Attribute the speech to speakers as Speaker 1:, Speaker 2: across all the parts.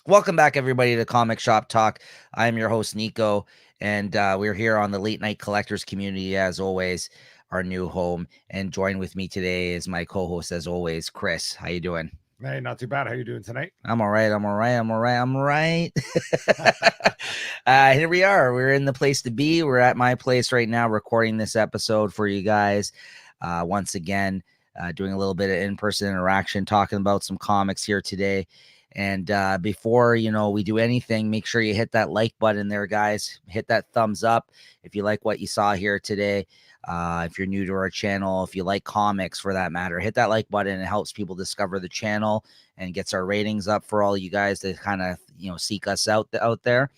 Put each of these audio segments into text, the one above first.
Speaker 1: Welcome back, everybody, to Comic Shop Talk. I'm your host, Nico, and we're here on the Late Night Collectors community, as always, our new home. And join with me today is my co-host, as always, Chris. How you doing?
Speaker 2: Hey, not too bad. How you doing tonight?
Speaker 1: I'm all right. I'm all right. Here we are. We're in the place to be. We're at my place right now, recording this episode for you guys. Once again, doing a little bit of in-person interaction, talking about some comics here today. And before we do anything, make sure you hit that like button there, guys. Hit that thumbs up if you like what you saw here today. If you're new to our channel, if you like comics for that matter, hit that like button. It helps people discover the channel and gets our ratings up for all you guys to kind of seek us out there.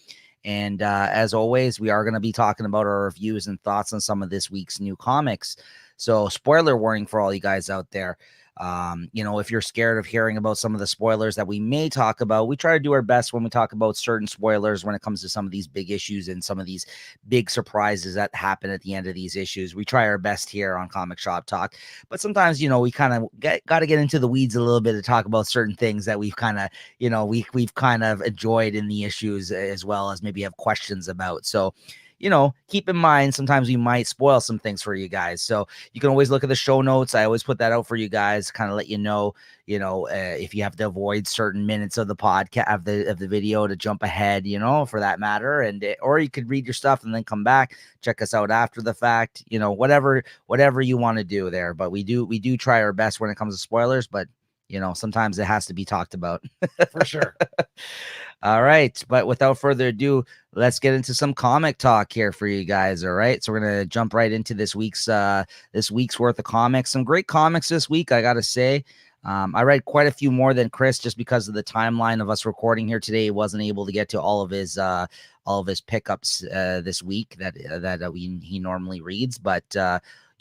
Speaker 1: And as always, we are going to be talking about our reviews and thoughts on some of this week's new comics. So, spoiler warning for all you guys out there. If you're scared of hearing about some of the spoilers that we may talk about, we try to do our best when we talk about certain spoilers when it comes to some of these big issues and some of these big surprises that happen at the end of these issues. We try our best here on Comic Shop Talk, but sometimes, we kind of got to get into the weeds a little bit to talk about certain things that we've kind of, we've kind of enjoyed in the issues, as well as maybe have questions about. So, keep in mind, sometimes we might spoil some things for you guys. So you can always look at the show notes. I always put that out for you guys, kind of let you know, if you have to avoid certain minutes of the podcast of the video to jump ahead, for that matter. And or you could read your stuff and then come back, check us out after the fact, whatever you want to do there. But we do try our best when it comes to spoilers, but sometimes it has to be talked about.
Speaker 2: For sure.
Speaker 1: All right, but without further ado, let's get into some comic talk here for you guys. All right, so we're gonna jump right into this week's worth of comics. Some great comics this week, I gotta say. I read quite a few more than Chris just because of the timeline of us recording here today. He wasn't able to get to all of his pickups this week that he normally reads, but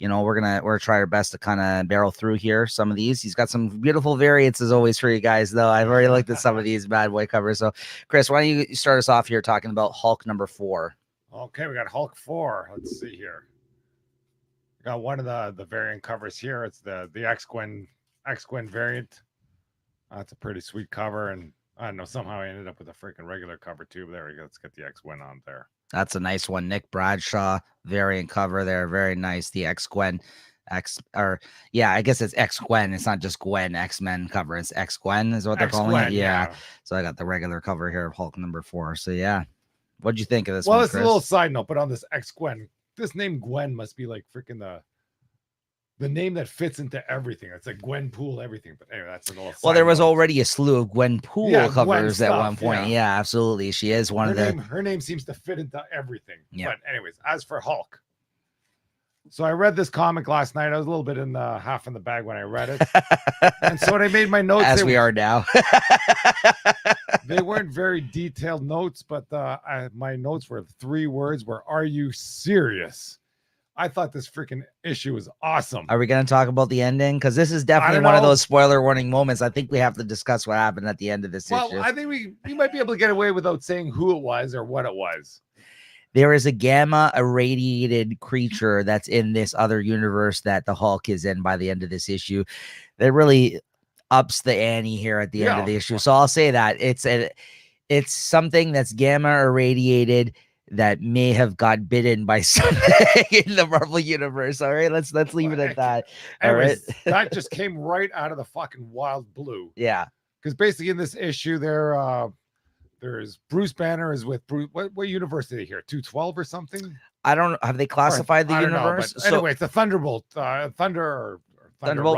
Speaker 1: we're gonna try our best to kind of barrel through here some of these. He's got some beautiful variants as always for you guys, though. I've already looked at some of these bad boy covers. So, Chris, why don't you start us off here talking about Hulk number 4?
Speaker 2: Okay, we got Hulk 4. Let's see here. We got one of the variant covers here. It's the X-Gwen variant. That's a pretty sweet cover, and I don't know, somehow I ended up with a freaking regular cover too. But there we go. Let's get the X-Gwen on there.
Speaker 1: That's a nice one. Nick Bradshaw variant cover there. Very nice. The X-Gwen. I guess it's X-Gwen. It's not just Gwen X-Men cover. It's X-Gwen is what they're calling it. Yeah. So I got the regular cover here of Hulk number 4. So yeah. What'd you think of this one,
Speaker 2: Well, it's
Speaker 1: Chris?
Speaker 2: a little side note, but on this X-Gwen, this name Gwen must be like freaking the name that fits into everything. It's like Gwenpool everything. But anyway, that's an old.
Speaker 1: Well, there was already a slew of Gwenpool covers
Speaker 2: Gwen
Speaker 1: at one point. Yeah, absolutely. She is one of the.
Speaker 2: Her name seems to fit into everything.
Speaker 1: Yeah.
Speaker 2: But anyways, as for Hulk, so I read this comic last night. I was a little bit in the half in the bag when I read it, and so when I made my notes,
Speaker 1: as we are now,
Speaker 2: they weren't very detailed notes, but my notes were 3 words: "Are you serious?" I thought this freaking issue was awesome.
Speaker 1: Are we going to talk about the ending? Because this is definitely one of those spoiler warning moments. I think we have to discuss what happened at the end of this issue.
Speaker 2: Well, I think we might be able to get away without saying who it was or what it was.
Speaker 1: There is a gamma irradiated creature that's in this other universe that the Hulk is in by the end of this issue. That really ups the ante here at the end of the issue. So I'll say that it's something that's gamma irradiated that may have got bitten by something in the Marvel universe. All right, let's leave it at that. All right,
Speaker 2: that just came right out of the fucking wild blue.
Speaker 1: Yeah,
Speaker 2: because basically in this issue there's Bruce Banner is with Bruce. What universe did he hear? 212 or something?
Speaker 1: I don't know. Have they classified the universe?
Speaker 2: Know, anyway, it's the Thunderbolt, Thunderbolt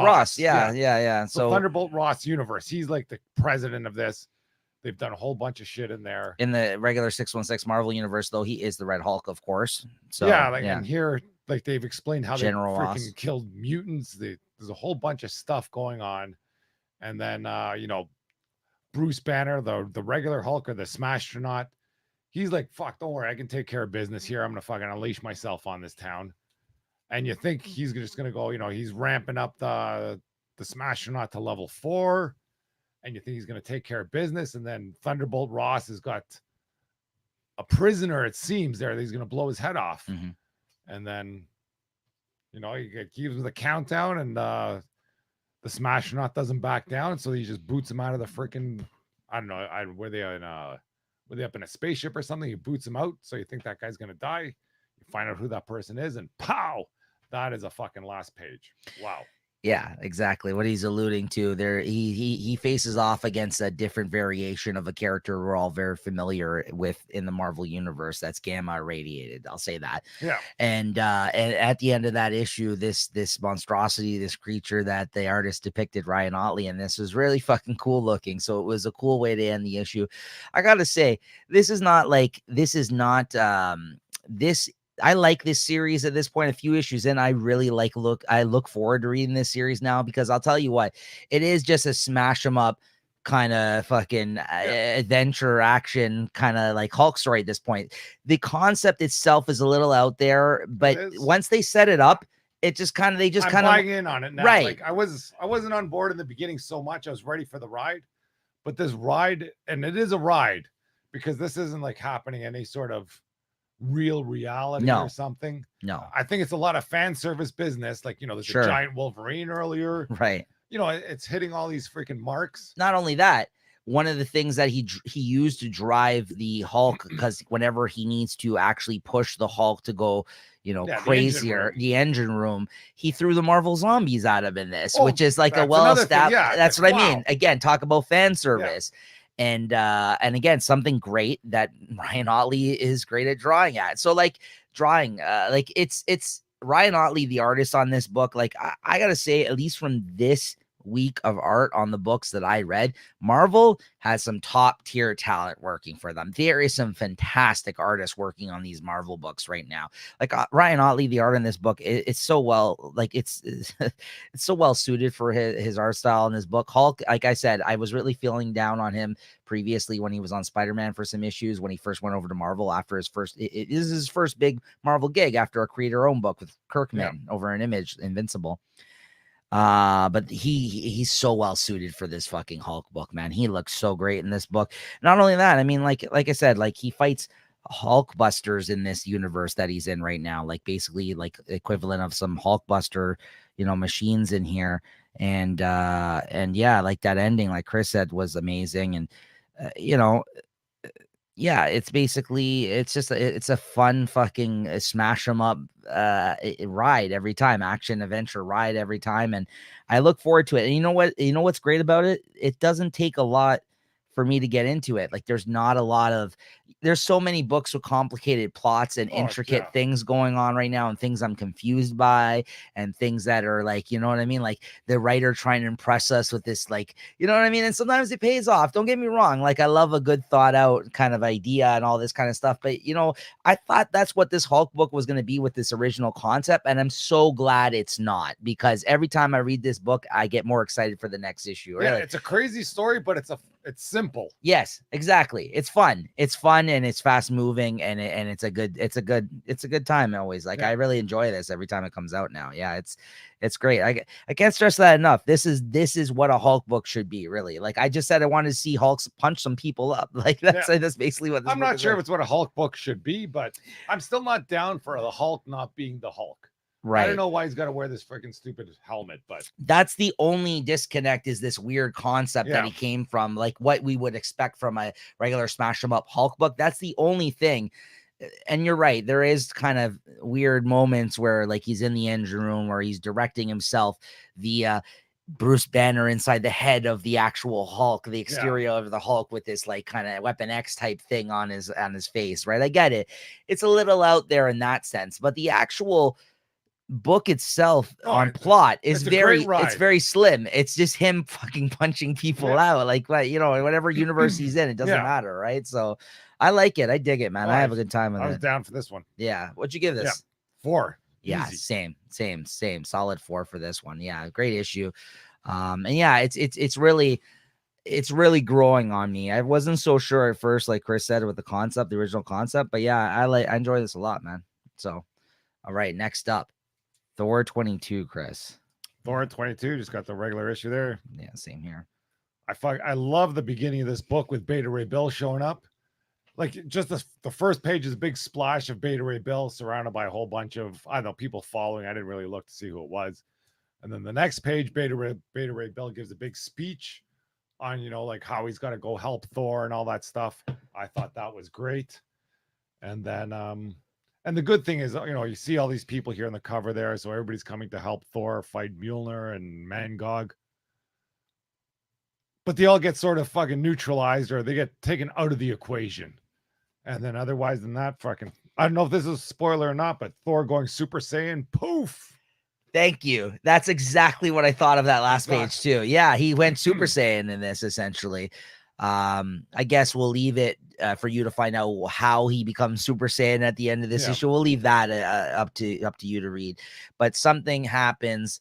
Speaker 1: Ross. Yeah.
Speaker 2: So Thunderbolt Ross universe. He's like the president of this. They've done a whole bunch of shit in there.
Speaker 1: In the regular 616 Marvel universe, though, he is the Red Hulk, of course. So
Speaker 2: and here, like they've explained how
Speaker 1: General
Speaker 2: they freaking
Speaker 1: Ross
Speaker 2: killed mutants. There's a whole bunch of stuff going on, and then Bruce Banner, the regular Hulk or the Smashtronaut, he's like, fuck, don't worry, I can take care of business here. I'm gonna fucking unleash myself on this town. And you think he's just gonna go, he's ramping up the Smashtronaut to level 4. And you think he's going to take care of business, and then Thunderbolt Ross has got a prisoner, it seems, there that he's going to blow his head off.
Speaker 1: Mm-hmm.
Speaker 2: And then, he gives him the countdown, and the Smashtronaut doesn't back down, so he just boots him out of the freaking I don't know. Were they up in a spaceship or something? He boots him out, so you think that guy's gonna die. You find out who that person is, and pow! That is a fucking last page. Wow.
Speaker 1: Yeah, exactly what he's alluding to there. He faces off against a different variation of a character we're all very familiar with in the Marvel universe. That's gamma irradiated. I'll say that.
Speaker 2: Yeah.
Speaker 1: And at the end of that issue, this monstrosity, this creature that the artist depicted, Ryan Otley, and this was really fucking cool looking. So it was a cool way to end the issue. I gotta say, this is not this. I like this series at this point, a few issues in. I really I look forward to reading this series now, because I'll tell you what, it is just a smash 'em up kind of fucking adventure action kind of like Hulk story at this point. The concept itself is a little out there, but once they set it up, it just kind of
Speaker 2: I'm buying in on it now.
Speaker 1: Right.
Speaker 2: Like I wasn't on board in the beginning so much. I was ready for the ride, but this ride, and it is a ride, because this isn't like happening any sort of real reality or something.
Speaker 1: No,
Speaker 2: I think it's a lot of fan service business. Like, there's a giant Wolverine earlier,
Speaker 1: right?
Speaker 2: It's hitting all these freaking marks.
Speaker 1: Not only that, one of the things that he used to drive the Hulk, because whenever he needs to actually push the Hulk to go, crazier, the engine room, he threw the Marvel Zombies at him in this, which is like a well-established. Yeah, that's what I mean. Again, talk about fan service. Yeah. And again, something great that Ryan Otley is great at drawing at. So like drawing, like it's Ryan Otley, the artist on this book. Like I gotta say, at least from this week of art on the books that I read, Marvel has some top tier talent working for them. There is some fantastic artists working on these Marvel books right now. Like Ryan Otley, the art in this book, it's so well, like it's so well suited for his art style in this book. Hulk, like I said, I was really feeling down on him previously when he was on Spider-Man for some issues, when he first went over to Marvel after his first, it is his first big Marvel gig after a creator-owned book with Kirkman over an Image, Invincible. But he's so well suited for this fucking Hulk book, man. He looks so great in this book. Not only that, I mean, like I said, like he fights Hulkbusters in this universe that he's in right now, like basically like equivalent of some Hulkbuster, machines in here. And yeah, like that ending, like Chris said, was amazing. And yeah, it's basically, it's a fun fucking smash 'em up ride every time, action adventure ride every time, and I look forward to it. And you know what's great about it? It doesn't take a lot for me to get into it. Like there's so many books with complicated plots and intricate things going on right now, and things I'm confused by, and things that are like, you know what I mean? Like the writer trying to impress us with this, like, you know what I mean? And sometimes it pays off. Don't get me wrong. Like I love a good thought out kind of idea and all this kind of stuff. But I thought that's what this Hulk book was going to be with this original concept. And I'm so glad it's not, because every time I read this book, I get more excited for the next issue.
Speaker 2: Yeah, it's a crazy story, but it's simple.
Speaker 1: Yes, exactly. It's fun. And it's fast moving, and it's a good time always. Like I really enjoy this every time it comes out now. Yeah, it's great. I can't stress that enough. This is what a Hulk book should be, really. Like I just said, I wanted to see Hulks punch some people up. Like that's basically what this
Speaker 2: I'm not sure if it's what a Hulk book should be, but I'm still not down for the Hulk not being the Hulk. Right. I don't know why he's got to wear this freaking stupid helmet, but
Speaker 1: that's the only disconnect, is this weird concept that he came from, like what we would expect from a regular smash 'em up Hulk book. That's the only thing. And you're right. There is kind of weird moments where like he's in the engine room where he's directing himself via Bruce Banner inside the head of the actual Hulk, the exterior of the Hulk, with this like kind of Weapon X type thing on his face. Right. I get it. It's a little out there in that sense, but the actual book itself on plot is very slim. It's just him fucking punching people out, like whatever universe he's in, it doesn't matter, right? So I like it. I dig it, man. I have a good time with it.
Speaker 2: I was down for this one.
Speaker 1: Yeah. What'd you give this?
Speaker 2: 4.
Speaker 1: Yeah, easy. Same. Solid 4 for this one. Yeah, great issue. And yeah, it's really growing on me. I wasn't so sure at first, like Chris said, with the original concept, but yeah, I enjoy this a lot, man. So all right, next up, Thor 22, Chris.
Speaker 2: Thor 22 just got the regular issue there.
Speaker 1: Yeah, same here.
Speaker 2: I love the beginning of this book with Beta Ray Bill showing up. Like just the first page is a big splash of Beta Ray Bill surrounded by a whole bunch of, I don't know, people following. I didn't really look to see who it was. And then the next page, Beta Ray Bill gives a big speech on, you know, like how he's got to go help Thor and all that stuff. I thought that was great. And then and the good thing is, you know, you see all these people here on the cover there, so everybody's coming to help Thor fight Mjolnir and Mangog. But they all get sort of fucking neutralized, or they get taken out of the equation. And then otherwise than that, fucking, I don't know if this is a spoiler or not, but Thor going Super Saiyan, poof.
Speaker 1: Thank you. That's exactly what I thought of that last page too. Yeah, he went Super Saiyan in this essentially. I guess we'll leave it for you to find out how he becomes Super Saiyan at the end of this issue. We'll leave that up to you to read. But something happens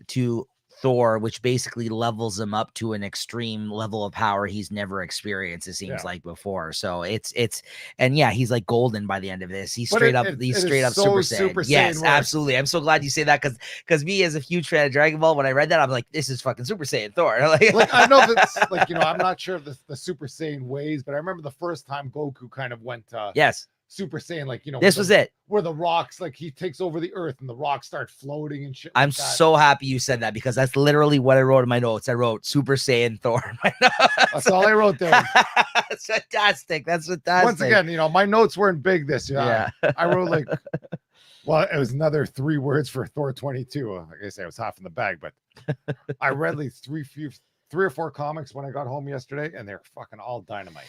Speaker 1: to Thor, which basically levels him up to an extreme level of power he's never experienced, it seems like before. So it's and yeah, he's like golden by the end of this. He's straight up Super Saiyan. Yes, absolutely. I'm so glad you say that because me as a huge fan of Dragon Ball, when I read that, I'm like, this is fucking Super Saiyan Thor.
Speaker 2: like I know that's like, you know, I'm not sure of the Super Saiyan ways, but I remember the first time Goku kind of went
Speaker 1: yes.
Speaker 2: Super Saiyan, like, you know,
Speaker 1: this was it
Speaker 2: where the rocks, like he takes over the earth and the rocks start floating and shit.
Speaker 1: I'm so happy you said that because that's literally what I wrote in my notes. I wrote Super Saiyan Thor.
Speaker 2: That's all I wrote there.
Speaker 1: That's fantastic. That's fantastic.
Speaker 2: Once again, you know, my notes weren't big this year. Yeah. I wrote like, well, it was another 3 words for Thor 22. Like I say, I was half in the bag, but I read like 3 or 4 comics when I got home yesterday, and they're fucking all dynamite.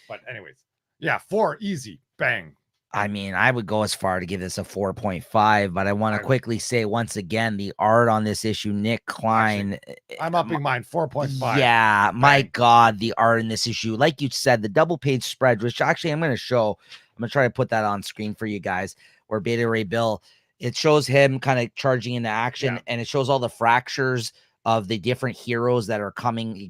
Speaker 2: But anyways, yeah, 4 easy, bang.
Speaker 1: I mean, I would go as far to give this a 4.5, but I want to quickly say once again, the art on this issue, Nick Klein.
Speaker 2: Actually, I'm upping mine 4.5.
Speaker 1: Yeah, my God, the art in this issue, like you said, the double page spread, which actually I'm going to show. I'm going to try to put that on screen for you guys, where Beta Ray Bill, it shows him kind of charging into action, and it shows all the fractures of the different heroes that are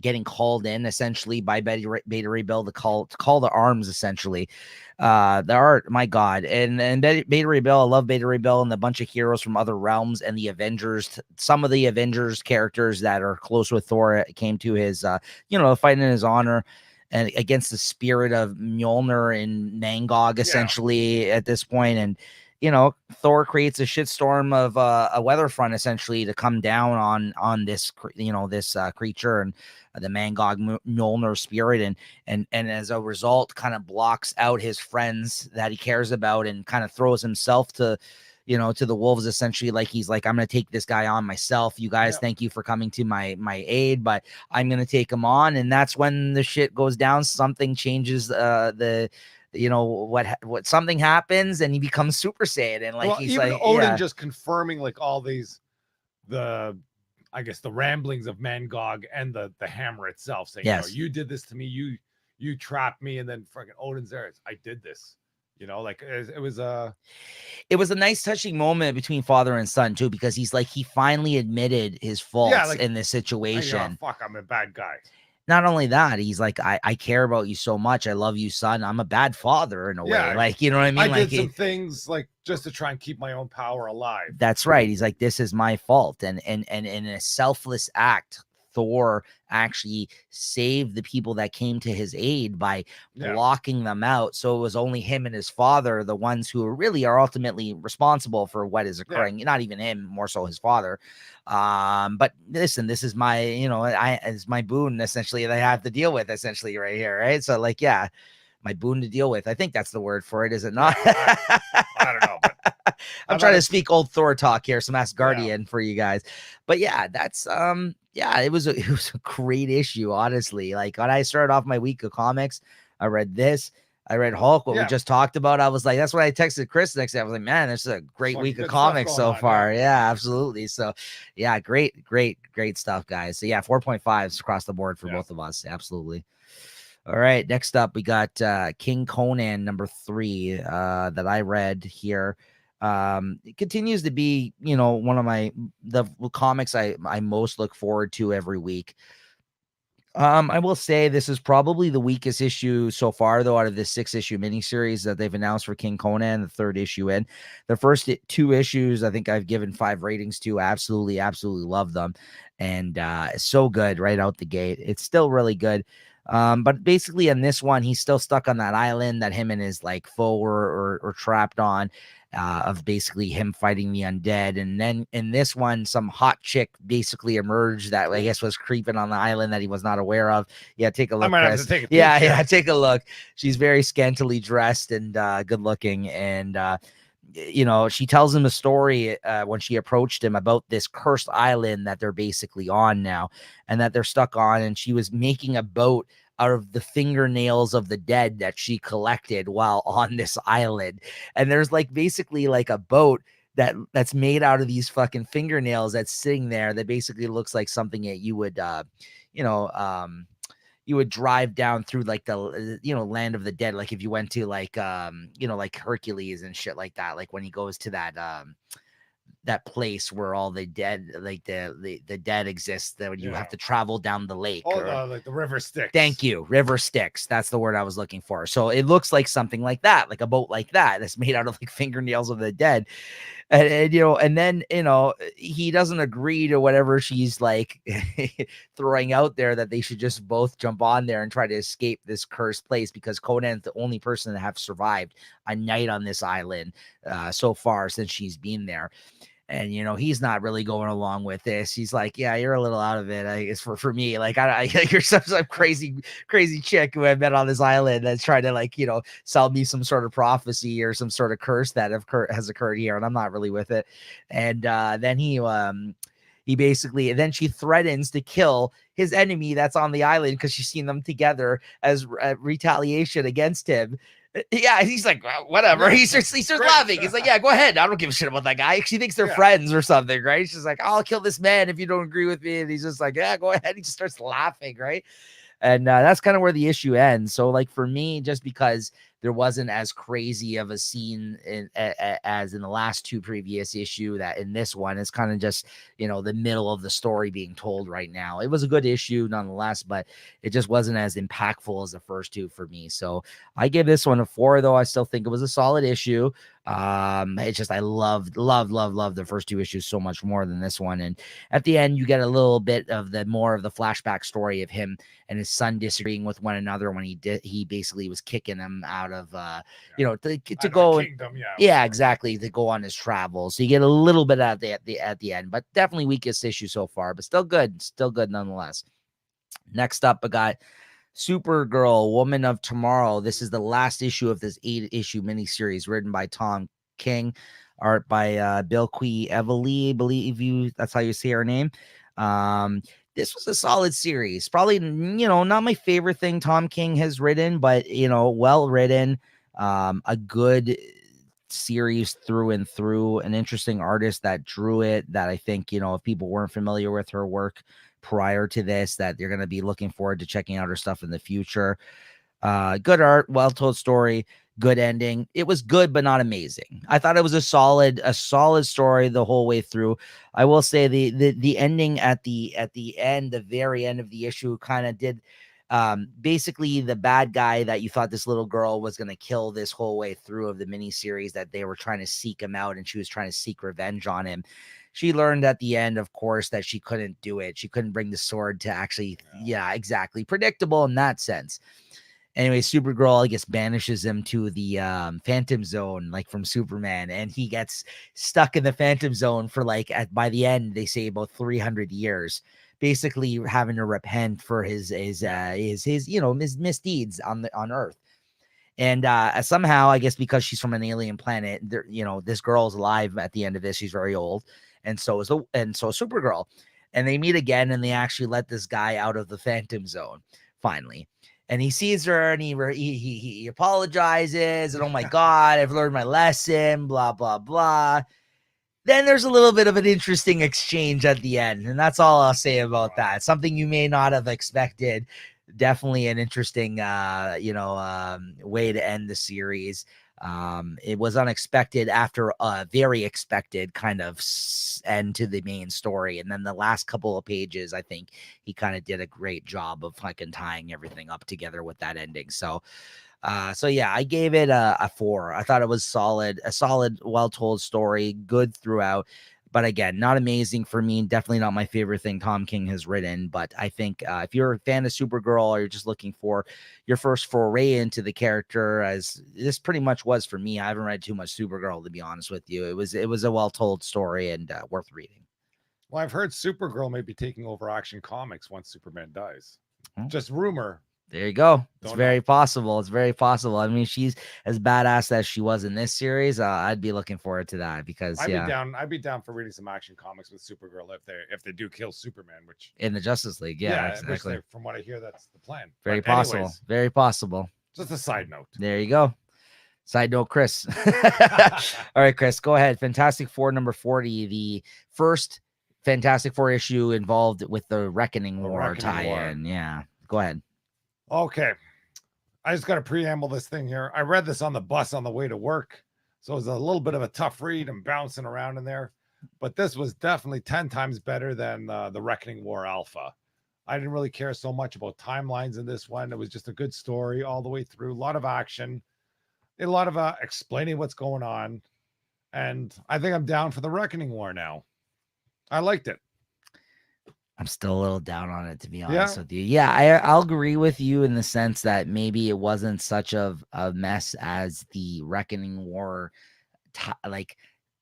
Speaker 1: getting called in essentially by Beta Ray Bill to call the arms essentially. The art, my God, and Beta Ray Bill, I love Beta Ray Bill and the bunch of heroes from other realms and the Avengers. Some of the Avengers characters that are close with Thor came to his, fight in his honor and against the spirit of Mjolnir and Mangog essentially at this point. And you know, Thor creates a shitstorm of a weather front essentially to come down on this, this creature and the Mangog Mjolnir spirit, and as a result, kind of blocks out his friends that he cares about and kind of throws himself to the wolves essentially. Like he's like, I'm gonna take this guy on myself. You guys, thank you for coming to my aid, but I'm gonna take him on, and that's when the shit goes down. Something changes what something happens and he becomes Super Saiyan, and like he's
Speaker 2: even
Speaker 1: like
Speaker 2: Odin just confirming like all these the ramblings of Mangog and the hammer itself, saying, you did this to me, you trapped me, and then fucking Odin's there. I did this. Like it was a
Speaker 1: nice touching moment between father and son too, because he's like, he finally admitted his faults in this situation.
Speaker 2: Fuck, I'm a bad guy.
Speaker 1: Not only that, he's like, I care about you so much. I love you, son. I'm a bad father in a way. Like, you know what I mean?
Speaker 2: I did some things like just to try and keep my own power alive.
Speaker 1: That's right. He's like, this is my fault. And in a selfless act, Thor actually saved the people that came to his aid by blocking them out. So it was only him and his father, the ones who really are ultimately responsible for what is occurring. Not even him, more so his father. But listen, this is my, it's my boon essentially that I have to deal with essentially right here. Right. So like, my boon to deal with. I think that's the word for it. Is it not?
Speaker 2: I don't know. But
Speaker 1: I'm trying to speak old Thor talk here, some Asgardian for you guys. But yeah, that's it was a great issue, honestly. Like when I started off my week of comics, I read this. I read Hulk, what we just talked about. I was like, that's what I texted Chris the next day. I was like, man, this is a great week of comics so far. Yeah, absolutely. So yeah, great stuff, guys. So yeah, 4.5s across the board for both of us. Absolutely. All right, next up we got King Conan number 3 that I read here. It continues to be, one of the comics I most look forward to every week. I will say this is probably the weakest issue so far, though, out of this 6-issue miniseries that they've announced for King Conan, the 3rd issue in. The first 2 issues, I think I've given 5 ratings to. Absolutely love them. And it's so good right out the gate. It's still really good. But basically in this one, he's still stuck on that island that him and his like foe were trapped on. of basically him fighting the undead. And then in this one, some hot chick basically emerged that I guess was creeping on the island that he was not aware of. Yeah, take a look,
Speaker 2: I might
Speaker 1: Chris.
Speaker 2: have to take a peek
Speaker 1: Yeah,
Speaker 2: here.
Speaker 1: yeah, take a look. She's very scantily dressed and good looking, and she tells him a story when she approached him about this cursed island that they're basically on now, and that they're stuck on. And she was making a boat out of the fingernails of the dead that she collected while on this island. And there's like basically like a boat that's made out of these fucking fingernails that's sitting there that basically looks like something that you would you know you would drive down through like the land of the dead, like if you went to like like Hercules and shit like that, like when he goes to that place where all the dead, like the dead exists, that you have to travel down the lake.
Speaker 2: Like the river Styx.
Speaker 1: Thank you, river Styx. That's the word I was looking for. So it looks like something like that, like a boat like that that's made out of like fingernails of the dead. And then he doesn't agree to whatever she's like throwing out there, that they should just both jump on there and try to escape this cursed place, because Conan's the only person to have survived a night on this island so far since she's been there. And he's not really going along with this. He's like, yeah, you're a little out of it, I guess, for me. Like, you're some crazy chick who I met on this island that's trying to like sell me some sort of prophecy or some sort of curse that has occurred here, and I'm not really with it. And then he basically, and then she threatens to kill his enemy that's on the island because she's seen them together as retaliation against him. Yeah, he's like, well, whatever. He starts laughing. He's like, yeah, go ahead. I don't give a shit about that guy. She thinks they're friends or something, right? She's like, I'll kill this man if you don't agree with me. And he's just like, yeah, go ahead. He just starts laughing, right? And that's kind of where the issue ends. So, like, for me, just because there wasn't as crazy of a scene as in the last two previous issue, that in this one is kind of just, the middle of the story being told right now. It was a good issue nonetheless, but it just wasn't as impactful as the first two for me. So I give this one a 4, though I still think it was a solid issue. It's just, I loved the first two issues so much more than this one. And at the end, you get a little bit of more of the flashback story of him and his son disagreeing with one another when he basically was kicking him out of to go
Speaker 2: kingdom,
Speaker 1: exactly, to go on his travels. So you get a little bit at the end, but definitely weakest issue so far, but still good nonetheless. Next up, I got Supergirl, Woman of Tomorrow. This is the last issue of this 8-issue miniseries, written by Tom King, art by Bill Quee Evely, that's how you say her name. This was a solid series. Probably, not my favorite thing Tom King has written, but, well written, a good series through and through, an interesting artist that drew it, that I think, if people weren't familiar with her work prior to this, that you're going to be looking forward to checking out her stuff in the future. Good art, well-told story, good ending. It was good, but not amazing. I thought it was a solid story the whole way through. I will say the ending at the end, the very end of the issue, kind of did basically the bad guy that you thought this little girl was going to kill this whole way through of the miniseries, that they were trying to seek him out and she was trying to seek revenge on him. She learned at the end, of course, that she couldn't do it. She couldn't bring the sword to actually, exactly. Predictable in that sense. Anyway, Supergirl, I guess, banishes him to the Phantom Zone, like from Superman, and he gets stuck in the Phantom Zone for by the end, they say about 300 years, basically having to repent for his misdeeds on Earth. And somehow, I guess, because she's from an alien planet, this girl's alive at the end of this. She's very old, and so is Supergirl. And they meet again, and they actually let this guy out of the Phantom Zone finally. And he sees her, and he apologizes, and oh my God, I've learned my lesson, blah, blah, blah. Then there's a little bit of an interesting exchange at the end, and that's all I'll say about that. Something you may not have expected. Definitely an interesting, way to end the series. It was unexpected after a very expected kind of end to the main story. And then the last couple of pages, I think he kind of did a great job of fucking tying everything up together with that ending. So yeah, I gave it a 4. I thought it was a solid, well-told story, good throughout. But again, not amazing for me. Definitely not my favorite thing Tom King has written. But I think if you're a fan of Supergirl or you're just looking for your first foray into the character, as this pretty much was for me, I haven't read too much Supergirl, to be honest with you. It was a well told story and worth reading.
Speaker 2: Well, I've heard Supergirl may be taking over Action Comics once Superman dies.
Speaker 1: Hmm.
Speaker 2: Just rumor.
Speaker 1: There you go. It's
Speaker 2: Don't
Speaker 1: very
Speaker 2: know.
Speaker 1: possible. It's very possible. I mean, she's as badass as she was in this series. I'd be looking forward to that because
Speaker 2: I'd be down for reading some Action Comics with Supergirl if they do kill Superman, which
Speaker 1: in the Justice League, yeah, exactly.
Speaker 2: From what I hear, that's the plan.
Speaker 1: Very
Speaker 2: But
Speaker 1: possible.
Speaker 2: anyways,
Speaker 1: Very possible.
Speaker 2: just a side note.
Speaker 1: There you go. Side note, Chris. All right, Chris, go ahead. Fantastic Four number 40, the first Fantastic Four issue involved with the Reckoning War tie-in. Yeah, go ahead.
Speaker 2: Okay. I just got to preamble this thing here. I read this on the bus on the way to work, so it was a little bit of a tough read. I'm bouncing around in there, but this was definitely 10 times better than the Reckoning War Alpha. I didn't really care so much about timelines in this one. It was just a good story all the way through. A lot of action, a lot of explaining what's going on, and I think I'm down for the Reckoning War now. I liked it.
Speaker 1: I'm still a little down on it, to be honest with you. Yeah, I'll agree with you in the sense that maybe it wasn't such of a mess as the Reckoning War like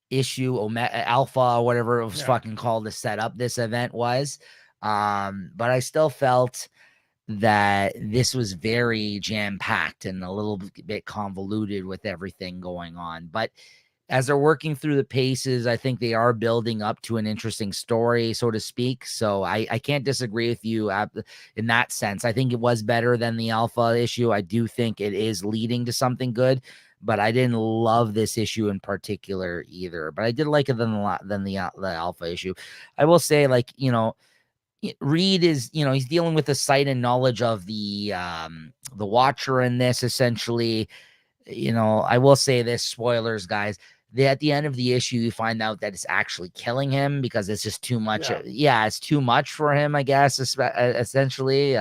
Speaker 1: issue Alpha or whatever it was fucking called to set up this event was. But I still felt that this was very jam-packed and a little bit convoluted with everything going on. But as they're working through the paces, I think they are building up to an interesting story, so to speak. So I can't disagree with you in that sense. I think it was better than the Alpha issue. I do think it is leading to something good, but I didn't love this issue in particular either. But I did like it than the Alpha issue. I will say, like, Reed is, he's dealing with the sight and knowledge of the Watcher in this, essentially. I will say this, spoilers, guys. At the end of the issue, you find out that it's actually killing him because it's just too much. Yeah, it's too much for him, I guess, essentially.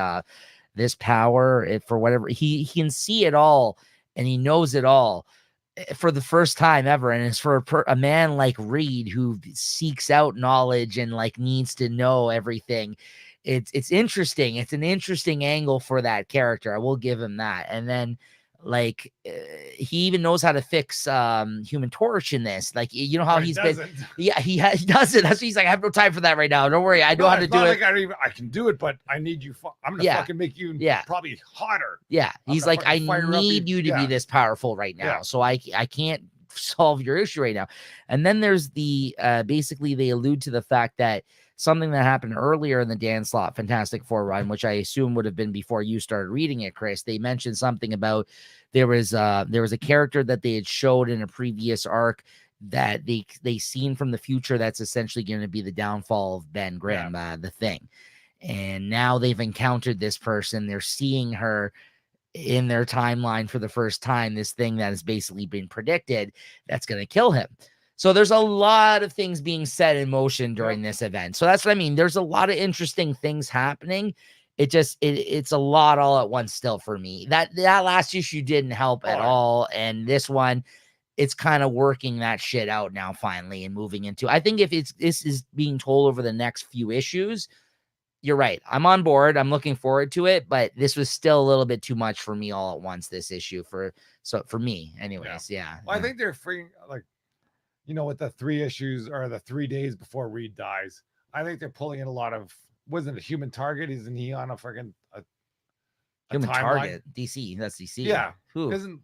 Speaker 1: This power, for whatever, he can see it all and he knows it all for the first time ever. And it's for a man like Reed who seeks out knowledge and like needs to know everything. It's interesting. It's an interesting angle for that character. I will give him that. And then he even knows how to fix Human Torch in this. Like, how
Speaker 2: he doesn't.
Speaker 1: he does it. That's what he's like, I have no time for that right now. Don't worry, I know how to do it.
Speaker 2: I can do it, but I need you. I'm gonna fucking make you probably hotter.
Speaker 1: Yeah, he's like, I need you to be this powerful right now, so I can't solve your issue right now. And then there's the basically they allude to the fact that something that happened earlier in the Dan Slott Fantastic Four run, which I assume would have been before you started reading it, Chris. They mentioned something about there was a character that they had showed in a previous arc that they seen from the future that's essentially going to be the downfall of Ben Grimm, the Thing. And now they've encountered this person. They're seeing her in their timeline for the first time, this thing that has basically been predicted that's going to kill him. So there's a lot of things being set in motion during this event. So that's what I mean. There's a lot of interesting things happening. It's a lot all at once still for me. That last issue didn't help at all. And this one, it's kind of working that shit out now finally and moving into, I think if this is being told over the next few issues, you're right. I'm on board. I'm looking forward to it, but this was still a little bit too much for me all at once, this issue for me anyways. Yeah.
Speaker 2: Well, I think they're freeing, like, with the 3 issues or the 3 days before Reed dies, I think they're pulling in a lot of, wasn't a Human Target? Isn't he on a freaking
Speaker 1: Human Target? DC. That's DC.
Speaker 2: Yeah.
Speaker 1: Who?
Speaker 2: Isn't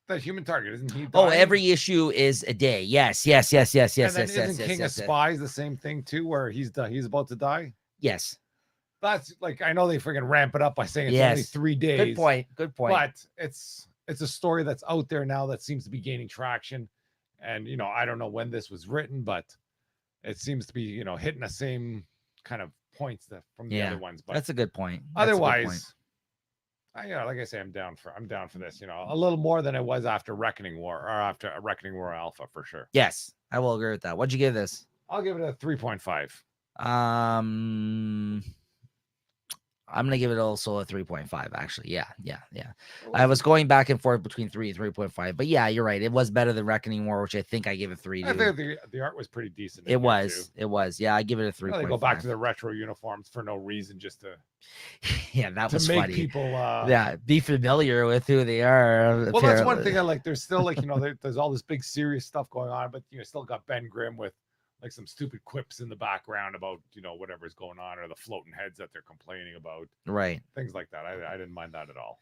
Speaker 2: that Human Target? Isn't he dying?
Speaker 1: Oh, every issue is a day. Yes.
Speaker 2: And then isn't King of Spies the same thing too, where he's about to die?
Speaker 1: Yes.
Speaker 2: That's like, I know they freaking ramp it up by saying it's only 3 days.
Speaker 1: Good point.
Speaker 2: But it's a story that's out there now that seems to be gaining traction. And, I don't know when this was written, but it seems to be, hitting the same kind of points from the other ones. But
Speaker 1: that's a good point.
Speaker 2: Otherwise, like I say, I'm down for this, a little more than it was after Reckoning War or after Reckoning War Alpha for sure.
Speaker 1: Yes, I will agree with that. What'd you give this?
Speaker 2: I'll give it a 3.5.
Speaker 1: I'm gonna give it also a 3.5. Actually, yeah.
Speaker 2: It
Speaker 1: I was
Speaker 2: wasn't.
Speaker 1: going back and forth between 3 and 3.5, but yeah, you're right. It was better than Reckoning War, which I think I gave it 3
Speaker 2: I
Speaker 1: to.
Speaker 2: think the art was pretty decent
Speaker 1: It
Speaker 2: in here too.
Speaker 1: was, yeah. I give it a
Speaker 2: You know, they go back to
Speaker 1: 3.5.
Speaker 2: the retro uniforms for no reason, just
Speaker 1: Yeah, that
Speaker 2: to
Speaker 1: was
Speaker 2: make
Speaker 1: funny.
Speaker 2: people.
Speaker 1: Yeah, be familiar with who they are.
Speaker 2: Well, that's one
Speaker 1: Apparently,
Speaker 2: thing I like. There's still like there's all this big serious stuff going on, but still got Ben Grimm with like some stupid quips in the background about whatever's going on or the floating heads that they're complaining about,
Speaker 1: right.
Speaker 2: things like that. I didn't mind that at all.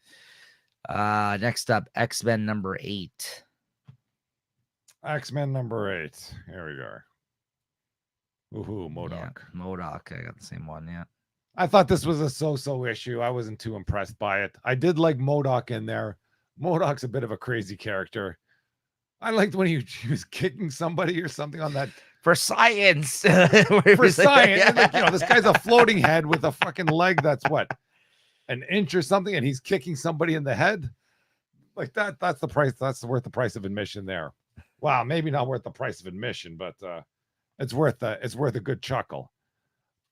Speaker 1: Next up, X-Men number 8.
Speaker 2: X-Men number 8. Here we go. Woohoo,
Speaker 1: Yeah,
Speaker 2: MODOK.
Speaker 1: MODOK. I got the same one. Yeah.
Speaker 2: I thought this was a so-so issue. I wasn't too impressed by it. I did like MODOK in there. MODOK's a bit of a crazy character. I liked when he was kicking somebody or something on that
Speaker 1: For science.
Speaker 2: for science.
Speaker 1: Yeah.
Speaker 2: And like, this guy's a floating head with a fucking leg that's what, an inch or something, and he's kicking somebody in the head. Like that's the price. That's worth the price of admission there. Wow, maybe not worth the price of admission, but it's worth a good chuckle.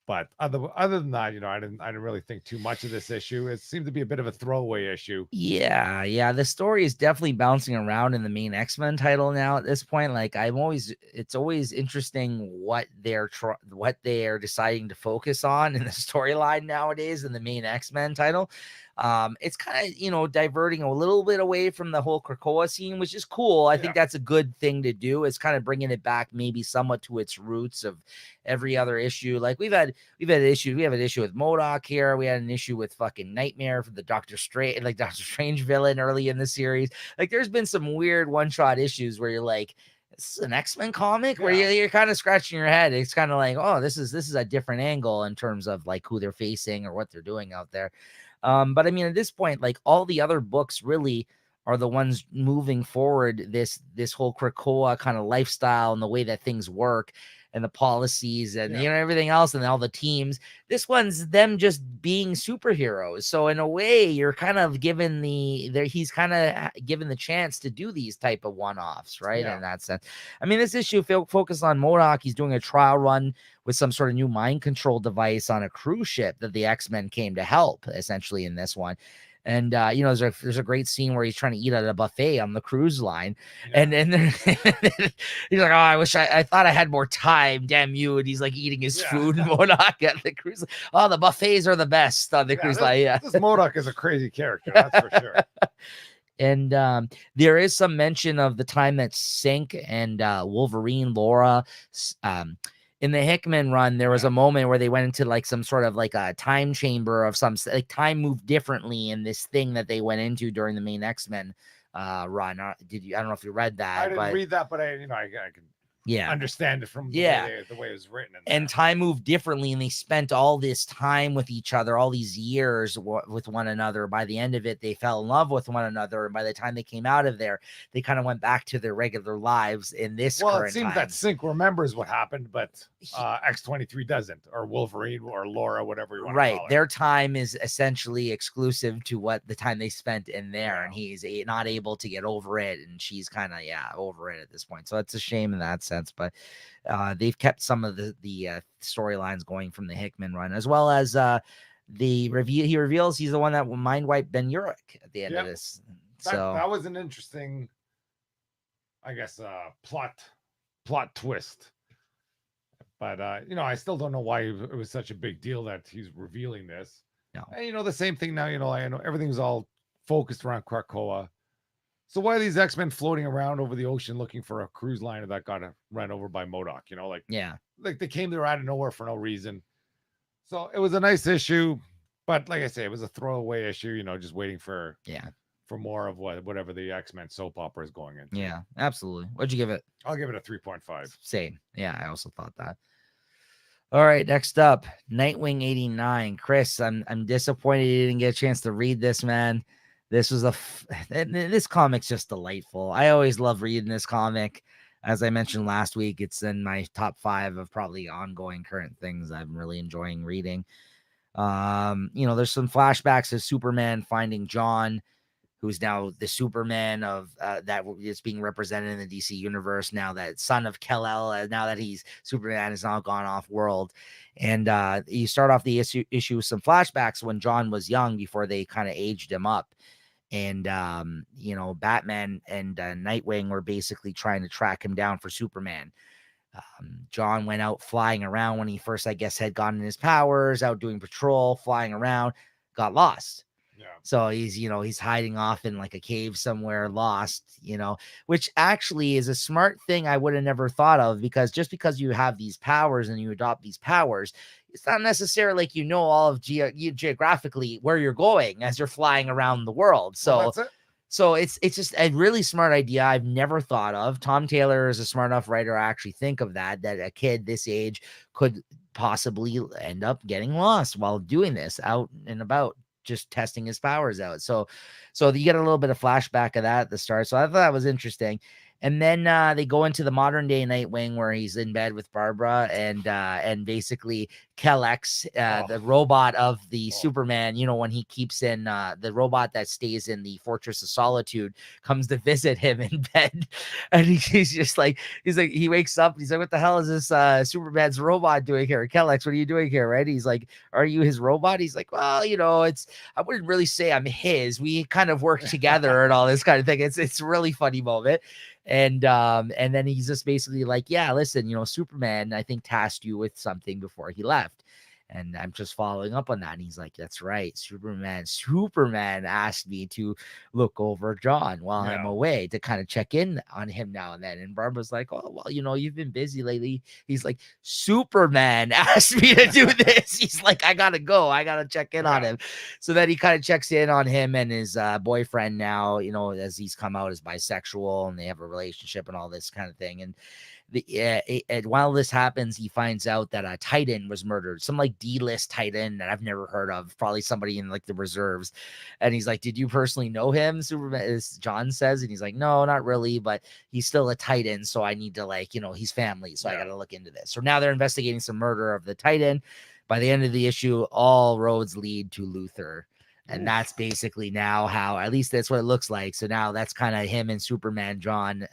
Speaker 2: But other than that, I didn't really think too much of this issue. It seemed to be a bit of a throwaway issue.
Speaker 1: Yeah. The story is definitely bouncing around in the main X-Men title now at this point. Like it's always interesting what they are deciding to focus on in the storyline nowadays in the main X-Men title. It's kind of diverting a little bit away from the whole Krakoa scene, which is cool. I think that's a good thing to do. It's kind of bringing it back maybe somewhat to its roots of every other issue. Like we have an issue with MODOK here. We had an issue with fucking Nightmare for the Doctor Strange villain early in the series. Like there's been some weird one-shot issues where you're like, this is an X-Men comic where you're kind of scratching your head. It's kind of like, oh, this is a different angle in terms of like who they're facing or what they're doing out there. But I mean, at this point, like all the other books really are the ones moving forward this whole Krakoa kind of lifestyle and the way that things work and the policies and everything else and all the teams. This one's them just being superheroes. So in a way, you're kind of given he's kind of given the chance to do these type of one-offs, right? In that sense. I mean, this issue focused on MODOK. He's doing a trial run with some sort of new mind control device on a cruise ship that the X-Men came to help essentially in this one. And there's a great scene where he's trying to eat at a buffet on the cruise line, and he's like, "Oh, I thought I had more time. Damn you!" And he's like eating his food and MODOK at the cruise. Oh, the buffets are the best on the cruise line. Yeah,
Speaker 2: this MODOK is a crazy character, that's for sure.
Speaker 1: And there is some mention of the time that Sync and Wolverine, Laura, in the Hickman run, there was a moment where they went into like some sort of like a time chamber of some like time moved differently in this thing that they went into during the main X-Men run. I don't know if you read that.
Speaker 2: I didn't read that, but I can understand it from the way it was written.
Speaker 1: And time moved differently, and they spent all this time with each other, all these years with one another. By the end of it, they fell in love with one another, and by the time they came out of there, they kind of went back to their regular lives in this current
Speaker 2: it seems
Speaker 1: time.
Speaker 2: that Sync remembers what happened, but X-23 doesn't, or Wolverine or Laura, whatever you want to call it.
Speaker 1: Their time is essentially exclusive to what the time they spent in there, and he's not able to get over it, and she's kind of over it at this point. So it's a shame in that sense, but they've kept some of the storylines going from the Hickman run, as well as he reveals he's the one that will mind wipe Ben Urich at the end of this.
Speaker 2: That was an interesting, I guess, plot twist. But I still don't know why it was such a big deal that he's revealing this.
Speaker 1: No.
Speaker 2: And the same thing now. I know everything's all focused around Krakoa. So why are these X-Men floating around over the ocean looking for a cruise liner that got run over by MODOK? Like they came there out of nowhere for no reason. So it was a nice issue, but like I say, it was a throwaway issue. Just waiting for more of whatever the X-Men soap opera is going into.
Speaker 1: Yeah, absolutely. What'd you give it?
Speaker 2: I'll give it a 3.5.
Speaker 1: Same. Yeah, I also thought that. All right, next up, Nightwing 89. Chris, I'm disappointed you didn't get a chance to read this, man. This was this comic's just delightful. I always love reading this comic. As I mentioned last week, it's in my top 5 of probably ongoing current things I'm really enjoying reading. There's some flashbacks of Superman finding John, who's now the Superman of that is being represented in the DC universe now, that son of Kal-El, now that he's Superman has now gone off world. And you start off the issue with some flashbacks when John was young before they kind of aged him up. And Batman and Nightwing were basically trying to track him down for Superman. John went out flying around when he first, I guess, had gotten his powers, out doing patrol, flying around, got lost.
Speaker 2: Yeah.
Speaker 1: So he's hiding off in like a cave somewhere, lost, which actually is a smart thing I would have never thought of, because just because you have these powers and you adopt these powers, it's not necessarily like all of geographically where you're going as you're flying around the world. So
Speaker 2: Well, that's it.
Speaker 1: So it's just a really smart idea I've never thought of. Tom Taylor is a smart enough writer to actually think of that a kid this age could possibly end up getting lost while doing this out and about, just testing his powers out. So you get a little bit of flashback of that at the start. So I thought that was interesting. And then they go into the modern day Nightwing where he's in bed with Barbara and basically Kal-El, the robot of the Superman, when he keeps in the robot that stays in the Fortress of Solitude comes to visit him in bed. And he's just like, he wakes up. He's like, what the hell is this Superman's robot doing here? Kal-El, what are you doing here? Right. He's like, are you his robot? He's like, well, I wouldn't really say I'm his. We kind of work together and all this kind of thing. It's a really funny moment. And then he's just basically like, yeah, listen, Superman, I think, tasked you with something before he left. And I'm just following up on that. And he's like, that's right. Superman asked me to look over John while I'm away to kind of check in on him now and then. And Barbara's like, oh, well, you've been busy lately. He's like, Superman asked me to do this. He's like, I got to go. I got to check in on him. So then he kind of checks in on him and his boyfriend now, as he's come out as bisexual and they have a relationship and all this kind of thing. And and while this happens, he finds out that a Titan was murdered, some like D-list Titan that I've never heard of, probably somebody in like the reserves. And he's like, did you personally know him? Superman, as John says, and he's like, no, not really, but he's still a Titan, so I need to he's family, so I got to look into this. So now they're investigating some murder of the Titan. By the end of the issue, all roads lead to Luthor. And that's basically now how, at least that's what it looks like. So now that's kind of him and Superman, John,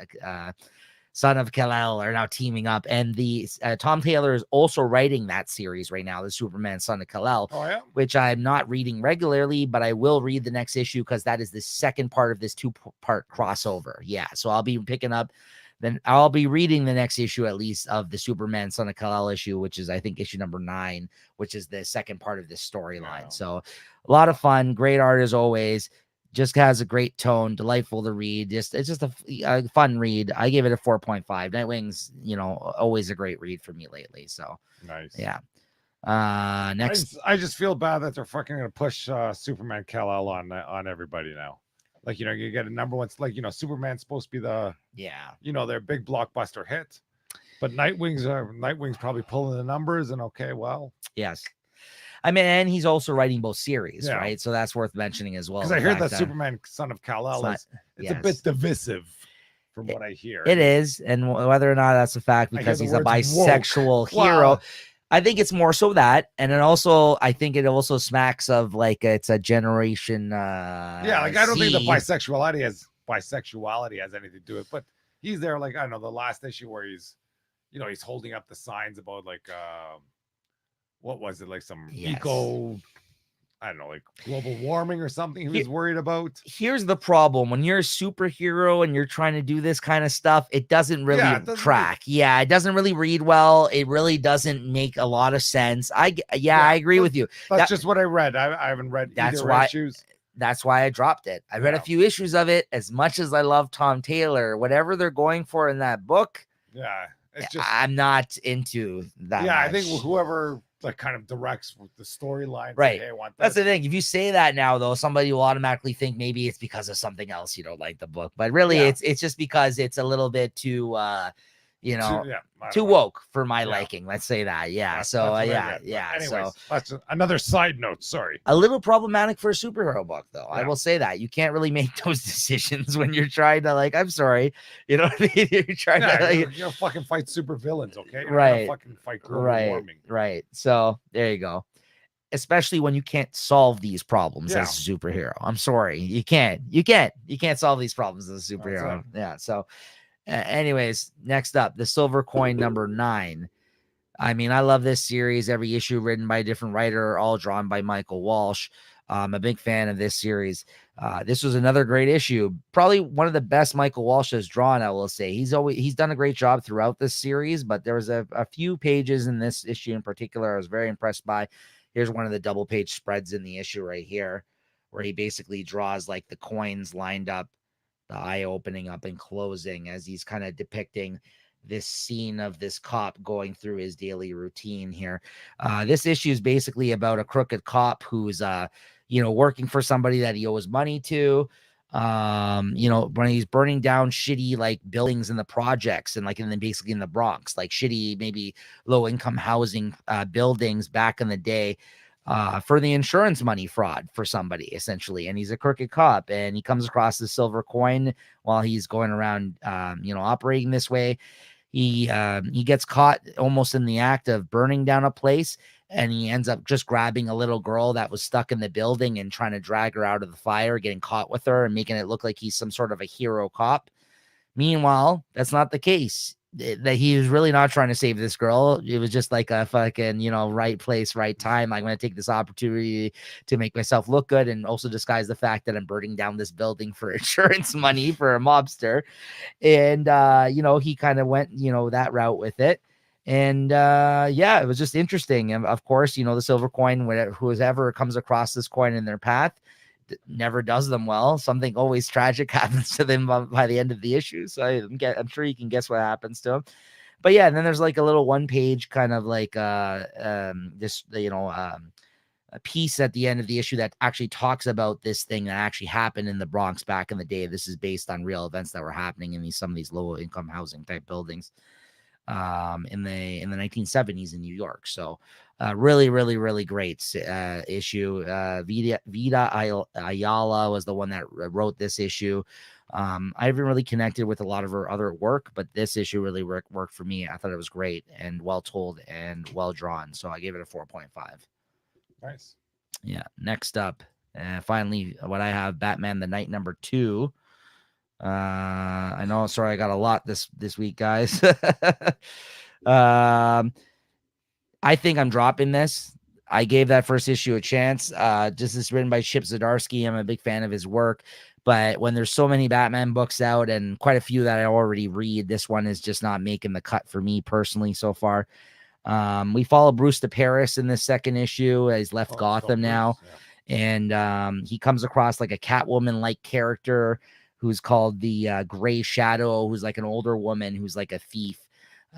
Speaker 1: son of Kal-El, are now teaming up. And the Tom Taylor is also writing that series right now, the Superman, son of Kal-El, which I'm not reading regularly, but I will read the next issue because that is the second part of this 2-part crossover. Yeah, so I'll be picking up. Then I'll be reading the next issue, at least, of the Superman, son of Kal-El issue, which is, I think, issue number 9, which is the second part of this storyline. So a lot of fun, great art as always. Just has a great tone, delightful to read. It's just a fun read. I gave it a 4.5. Nightwing's, always a great read for me lately. So
Speaker 2: nice.
Speaker 1: Yeah. Next,
Speaker 2: I just feel bad that they're fucking gonna push Superman Kal-El on everybody now. Like, you get a number one, like, Superman's supposed to be the their big blockbuster hit, but Nightwing's probably pulling the numbers. And
Speaker 1: yes. I mean, and he's also writing both series, right? So that's worth mentioning as well.
Speaker 2: Because I heard that Superman, son of Kal-El, it's a bit divisive from what I hear.
Speaker 1: It is, and whether or not that's a fact, because he's a bisexual hero. Wow. I think it's more so that, and then also I think it also smacks of like it's a generation.
Speaker 2: I don't think the bisexuality has anything to do with it, but he's there. Like, I don't know, the last issue where he's holding up the signs about like what was it, like some eco, I don't know, like global warming or something he was worried about.
Speaker 1: Here's the problem. When you're a superhero and you're trying to do this kind of stuff, it doesn't really track. It doesn't really read well. It really doesn't make a lot of sense. I agree with you.
Speaker 2: That's just what I read. I haven't read either issues.
Speaker 1: That's why I dropped it. I read a few issues of it. As much as I love Tom Taylor, whatever they're going for in that book,
Speaker 2: it's just,
Speaker 1: I'm not into that.
Speaker 2: I think whoever like kind of directs with the storyline,
Speaker 1: right?
Speaker 2: Say, hey, I want
Speaker 1: that's the thing. If you say that now, though, somebody will automatically think maybe it's because of something else you don't like the book, but really it's just because it's a little bit too too woke for my liking. Let's say that. Anyways, so
Speaker 2: that's another side note. Sorry.
Speaker 1: A little problematic for a superhero book, though. I will say that you can't really make those decisions when you're trying to, like, I'm sorry, you know what I mean? You're trying to
Speaker 2: you're fucking fight super villains, okay? You're
Speaker 1: right.
Speaker 2: fucking fight global warming.
Speaker 1: Right. So there you go. especially when you can't solve these problems as a superhero. I'm sorry, you can't solve these problems as a superhero. Yeah. So, anyways, next up, the Silver Coin number 9. I mean, I love this series. Every issue written by a different writer, all drawn by Michael Walsh. I'm a big fan of this series. This was another great issue. Probably one of the best Michael Walsh has drawn, I will say. He's done a great job throughout this series, but there was a few pages in this issue in particular I was very impressed by. Here's one of the double page spreads in the issue right here, where he basically draws like the coins lined up, the eye opening up and closing as he's kind of depicting this scene of this cop going through his daily routine here. This issue is basically about a crooked cop who's working for somebody that he owes money to. When he's burning down shitty like buildings in the projects and like basically in the Bronx, like shitty maybe low income housing buildings back in the day. For the insurance money fraud for somebody, essentially. And he's a crooked cop, and he comes across the silver coin while he's going around, operating this way. He gets caught almost in the act of burning down a place, and he ends up just grabbing a little girl that was stuck in the building and trying to drag her out of the fire, getting caught with her and making it look like he's some sort of a hero cop. Meanwhile, that's not the case. That he was really not trying to save this girl. It was just like a fucking, right place, right time. I'm going to take this opportunity to make myself look good and also disguise the fact that I'm burning down this building for insurance money for a mobster. And, he kind of went, that route with it. And, it was just interesting. And of course, the silver coin, whoever comes across this coin in their path, never does them well. Something always tragic happens to them by the end of the issue. So I'm sure you can guess what happens to them. But yeah, and then there's like a little 1-page kind of like a piece at the end of the issue that actually talks about this thing that actually happened in the Bronx back in the day. This is based on real events that were happening in some of these low income housing type buildings in the 1970s in New York. So really, really, really great issue. Vida Ayala was the one that wrote this issue. I haven't really connected with a lot of her other work, but this issue really worked for me. I thought it was great and well told and well drawn. So I gave it a 4.5.
Speaker 2: Nice.
Speaker 1: Yeah. Next up, finally, what I have, Batman the Night number 2. I know, sorry, I got a lot this week, guys. I think I'm dropping this. I gave that first issue a chance. This is written by Chip Zdarsky. I'm a big fan of his work, but when there's so many Batman books out and quite a few that I already read, this one is just not making the cut for me personally so far. We follow Bruce to Paris in this second issue. He's left Gotham now. And he comes across like a Catwoman-like character who's called the Gray Shadow, who's like an older woman who's like a thief,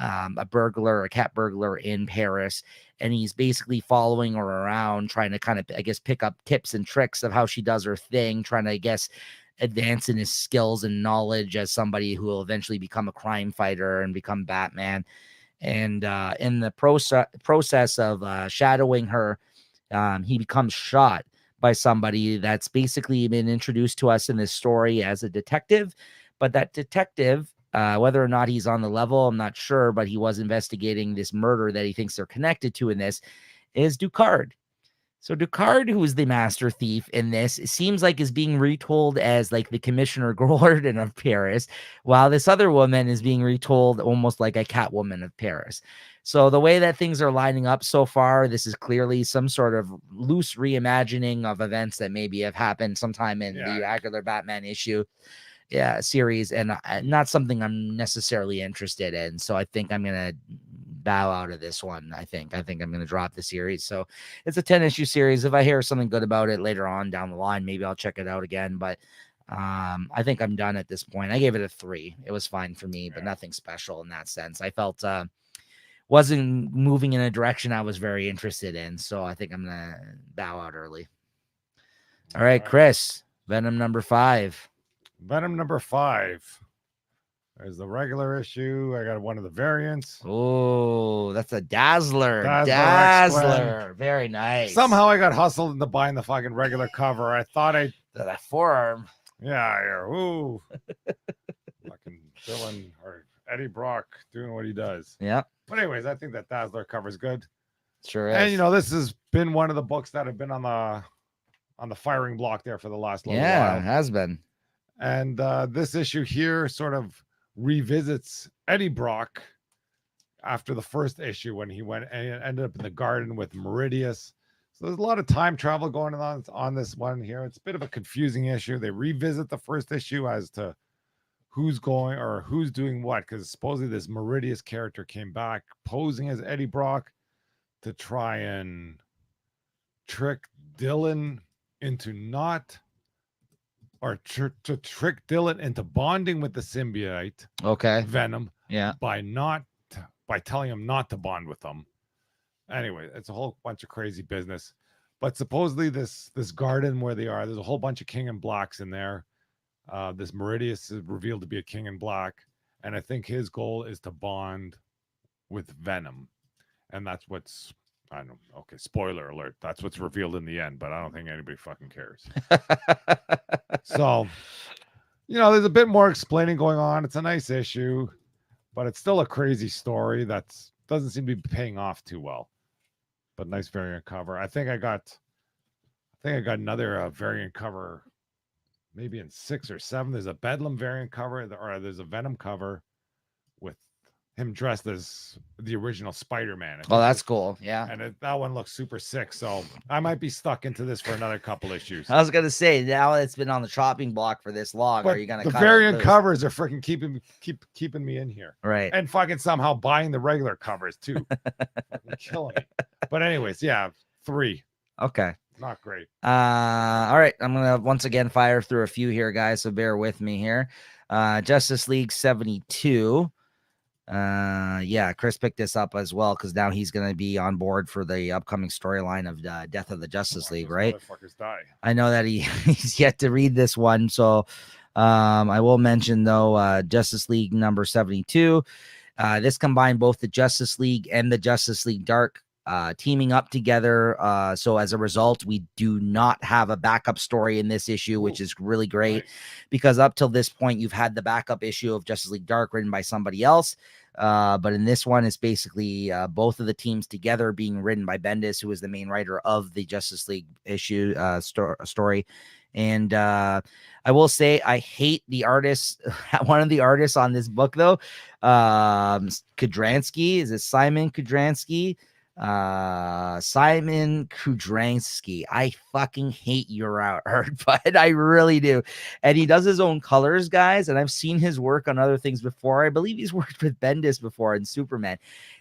Speaker 1: a burglar, a cat burglar in Paris. And he's basically following her around, trying to kind of, I guess, pick up tips and tricks of how she does her thing, trying to, I guess, advance in his skills and knowledge as somebody who will eventually become a crime fighter and become Batman. And in the process of shadowing her, he becomes shot by somebody that's basically been introduced to us in this story as a detective. But that detective, whether or not he's on the level, I'm not sure, but he was investigating this murder that he thinks they're connected to in this, is Ducard. So Ducard, who is the master thief in this, it seems like is being retold as like the Commissioner Gordon of Paris, while this other woman is being retold almost like a Catwoman of Paris. So the way that things are lining up so far, this is clearly some sort of loose reimagining of events that maybe have happened sometime in the regular Batman issue series, and not something I'm necessarily interested in. So I think I'm going to bow out of this one. I think I'm going to drop the series. So it's a 10-issue series. If I hear something good about it later on down the line, maybe I'll check it out again. But I think I'm done at this point. I gave it a 3. It was fine for me, but nothing special in that sense. I felt wasn't moving in a direction I was very interested in. So I think I'm going to bow out early. All right, Chris, Venom number 5.
Speaker 2: Venom number 5. There's the regular issue. I got one of the variants.
Speaker 1: Oh, that's a Dazzler. Very nice.
Speaker 2: Somehow I got hustled into buying the fucking regular cover. I thought
Speaker 1: that forearm.
Speaker 2: Yeah. Ooh. Fucking villain or Eddie Brock doing what he does.
Speaker 1: Yeah.
Speaker 2: But anyways, I think that Dazzler cover is good.
Speaker 1: Sure
Speaker 2: And
Speaker 1: is.
Speaker 2: this has been one of the books that have been on the firing block there for the last little
Speaker 1: Yeah, it
Speaker 2: while.
Speaker 1: has been.
Speaker 2: And this issue here sort of revisits Eddie Brock after the first issue when he went and ended up in the garden with Meridius. So there's a lot of time travel going on this one here. It's a bit of a confusing issue. They revisit the first issue as to who's going or who's doing what, because supposedly this Meridius character came back posing as Eddie Brock to try and trick Dylan into not or to trick Dylan into bonding with the symbiote
Speaker 1: Okay.
Speaker 2: Venom
Speaker 1: Yeah.
Speaker 2: by telling him not to bond with them. Anyway, it's a whole bunch of crazy business. But supposedly this garden where they are, there's a whole bunch of King in Blacks in there. This Meridius is revealed to be a King in Black, and I think his goal is to bond with Venom, and that's what's I don't know. Okay, spoiler alert. That's what's revealed in the end, but I don't think anybody fucking cares. So, there's a bit more explaining going on. It's a nice issue, but it's still a crazy story that doesn't seem to be paying off too well. But nice variant cover. I think I got another variant cover, maybe in 6 or 7. There's a Bedlam variant cover, or there's a Venom cover with him dressed as the original Spider-Man.
Speaker 1: Oh, that's cool. Yeah.
Speaker 2: And that one looks super sick. So I might be stuck into this for another couple issues.
Speaker 1: I was gonna say, now it's been on the chopping block for this long.
Speaker 2: But
Speaker 1: are you gonna
Speaker 2: the
Speaker 1: cut
Speaker 2: variant covers are freaking keeping me in here,
Speaker 1: right?
Speaker 2: And fucking somehow buying the regular covers too, fucking killing me. But anyways, yeah, 3.
Speaker 1: Okay.
Speaker 2: Not great.
Speaker 1: All right. I'm gonna once again fire through a few here, guys. So bear with me here. Justice League 72. Yeah, Chris picked this up as well because now he's gonna be on board for the upcoming storyline of Death of the Justice League, right?
Speaker 2: Motherfuckers die.
Speaker 1: I know that he's yet to read this one, so I will mention though Justice League number 72. This combined both the Justice League and the Justice League Dark teaming up together. So as a result, we do not have a backup story in this issue, which is really great because up till this point, you've had the backup issue of Justice League Dark written by somebody else. But in this one, it's basically both of the teams together being written by Bendis, who is the main writer of the Justice League issue story. And I will say I hate the artist. One of the artists on this book, though, Kudransky. Is it Simon Kudransky? Simon Kudransky. I fucking hate your art, but I really do. And he does his own colors, guys. And I've seen his work on other things before. I believe he's worked with Bendis before in Superman.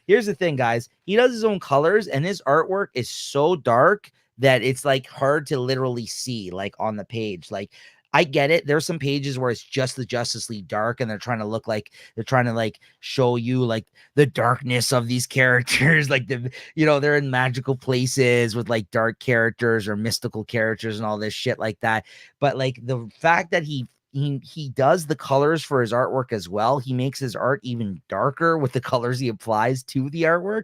Speaker 1: Here's the thing, guys. He does his own colors, and his artwork is so dark that it's like hard to literally see, like on the page. Like, I get it. There's some pages where it's just the Justice League Dark, and they're trying to show you like the darkness of these characters. Like they're in magical places with like dark characters or mystical characters and all this shit like that. But like the fact that he does the colors for his artwork as well. He makes his art even darker with the colors he applies to the artwork.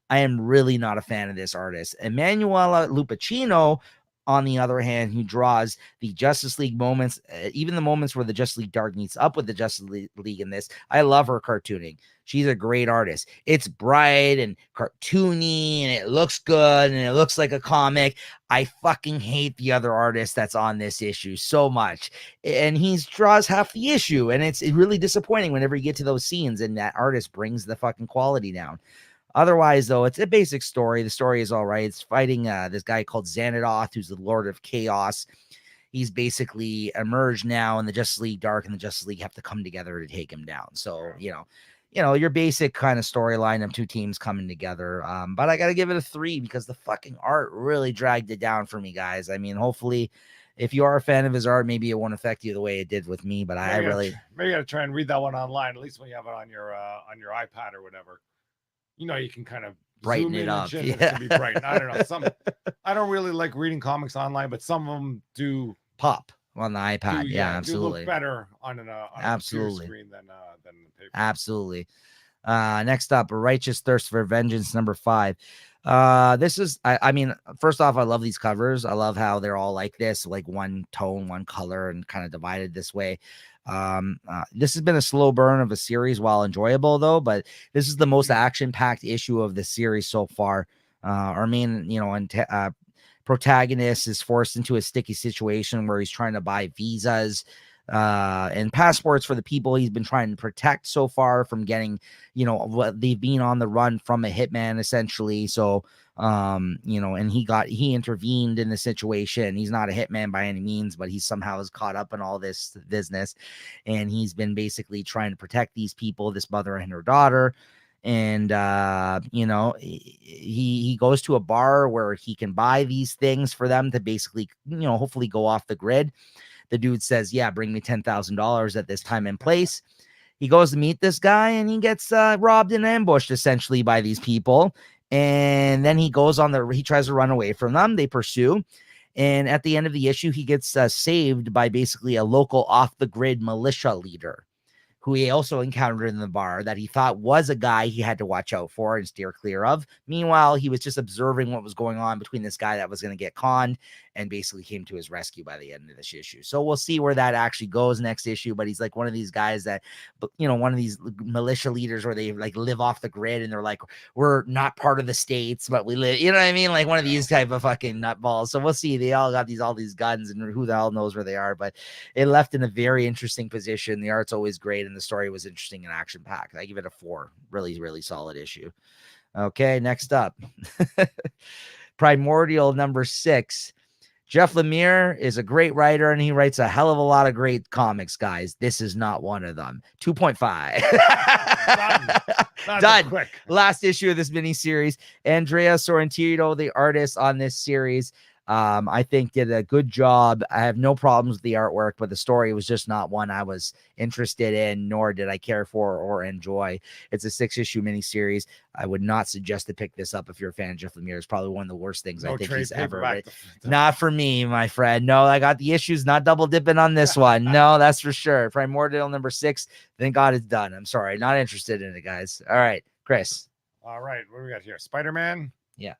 Speaker 1: I am really not a fan of this artist. Emanuela Lupacchino, on the other hand, who draws the Justice League moments, even the moments where the Justice League Dark meets up with the Justice League in this. I love her cartooning. She's a great artist. It's bright and cartoony, and it looks good, and it looks like a comic. I fucking hate the other artist that's on this issue so much. And he draws half the issue, and it's really disappointing whenever you get to those scenes, and that artist brings the fucking quality down. Otherwise, though, it's a basic story. The story is all right. It's fighting this guy called Xanadoth, who's the Lord of Chaos. He's basically emerged now, and the Justice League Dark and the Justice League have to come together to take him down. So, your basic kind of storyline of two teams coming together. But I got to give it a 3 because the fucking art really dragged it down for me, guys. I mean, hopefully, if you are a fan of his art, maybe it won't affect you the way it did with me. But maybe
Speaker 2: you got to try and read that one online, at least when you have it on your iPad or whatever. You can kind of
Speaker 1: brighten it up.
Speaker 2: Yeah. It can be bright. I don't know. I don't really like reading comics online, but some of them do
Speaker 1: pop on the iPad. Absolutely.
Speaker 2: Do look better on a screen than the paper.
Speaker 1: Absolutely. Next up, Righteous Thirst for Vengeance, number 5. This is, I mean, first off, I love these covers. I love how they're all like this, like one tone, one color, and kind of divided this way. This has been a slow burn of a series, while enjoyable though, but this is the most action-packed issue of the series so far. our main, and protagonist is forced into a sticky situation where he's trying to buy visas and passports for the people he's been trying to protect so far from getting, what they've been on the run from a hitman essentially. So, and he intervened in the situation. He's not a hitman by any means, but he somehow is caught up in all this business, and he's been basically trying to protect these people, this mother and her daughter. And he goes to a bar where he can buy these things for them to basically, hopefully go off the grid. The dude says, yeah, bring me $10,000 at this time and place. He goes to meet this guy, and he gets robbed and ambushed essentially by these people. And then he tries to run away from them. They pursue. And at the end of the issue, he gets saved by basically a local off the grid militia leader, who he also encountered in the bar, that he thought was a guy he had to watch out for and steer clear of. Meanwhile, he was just observing what was going on between this guy that was going to get conned, and basically came to his rescue by the end of this issue. So we'll see where that actually goes next issue. But he's like one of these guys that, one of these militia leaders where they like live off the grid, and they're like, we're not part of the states, but we live, you know what I mean? Like one of these type of fucking nutballs. So we'll see. They all got all these guns, and who the hell knows where they are, but it left in a very interesting position. The art's always great, and the story was interesting and action packed. I give it a 4. Really, really solid issue. Okay, next up. Primordial number 6. Jeff Lemire is a great writer, and he writes a hell of a lot of great comics, guys. This is not one of them. 2.5. Done. Quick. Last issue of this mini series. Andrea Sorrentino, the artist on this series, I think did a good job. I have no problems with the artwork, but the story was just not one I was interested in, nor did I care for or enjoy. It's a 6-issue miniseries. I would not suggest to pick this up if you're a fan of Jeff Lemire. It's probably one of the worst things I think he's ever written. Not for me, my friend. No, I got the issues, not double dipping on this one. No, that's for sure. Primordial number 6. Thank God it's done. I'm sorry. Not interested in it, guys. All right, Chris.
Speaker 2: All right. What do we got here? Spider-Man?
Speaker 1: Yeah.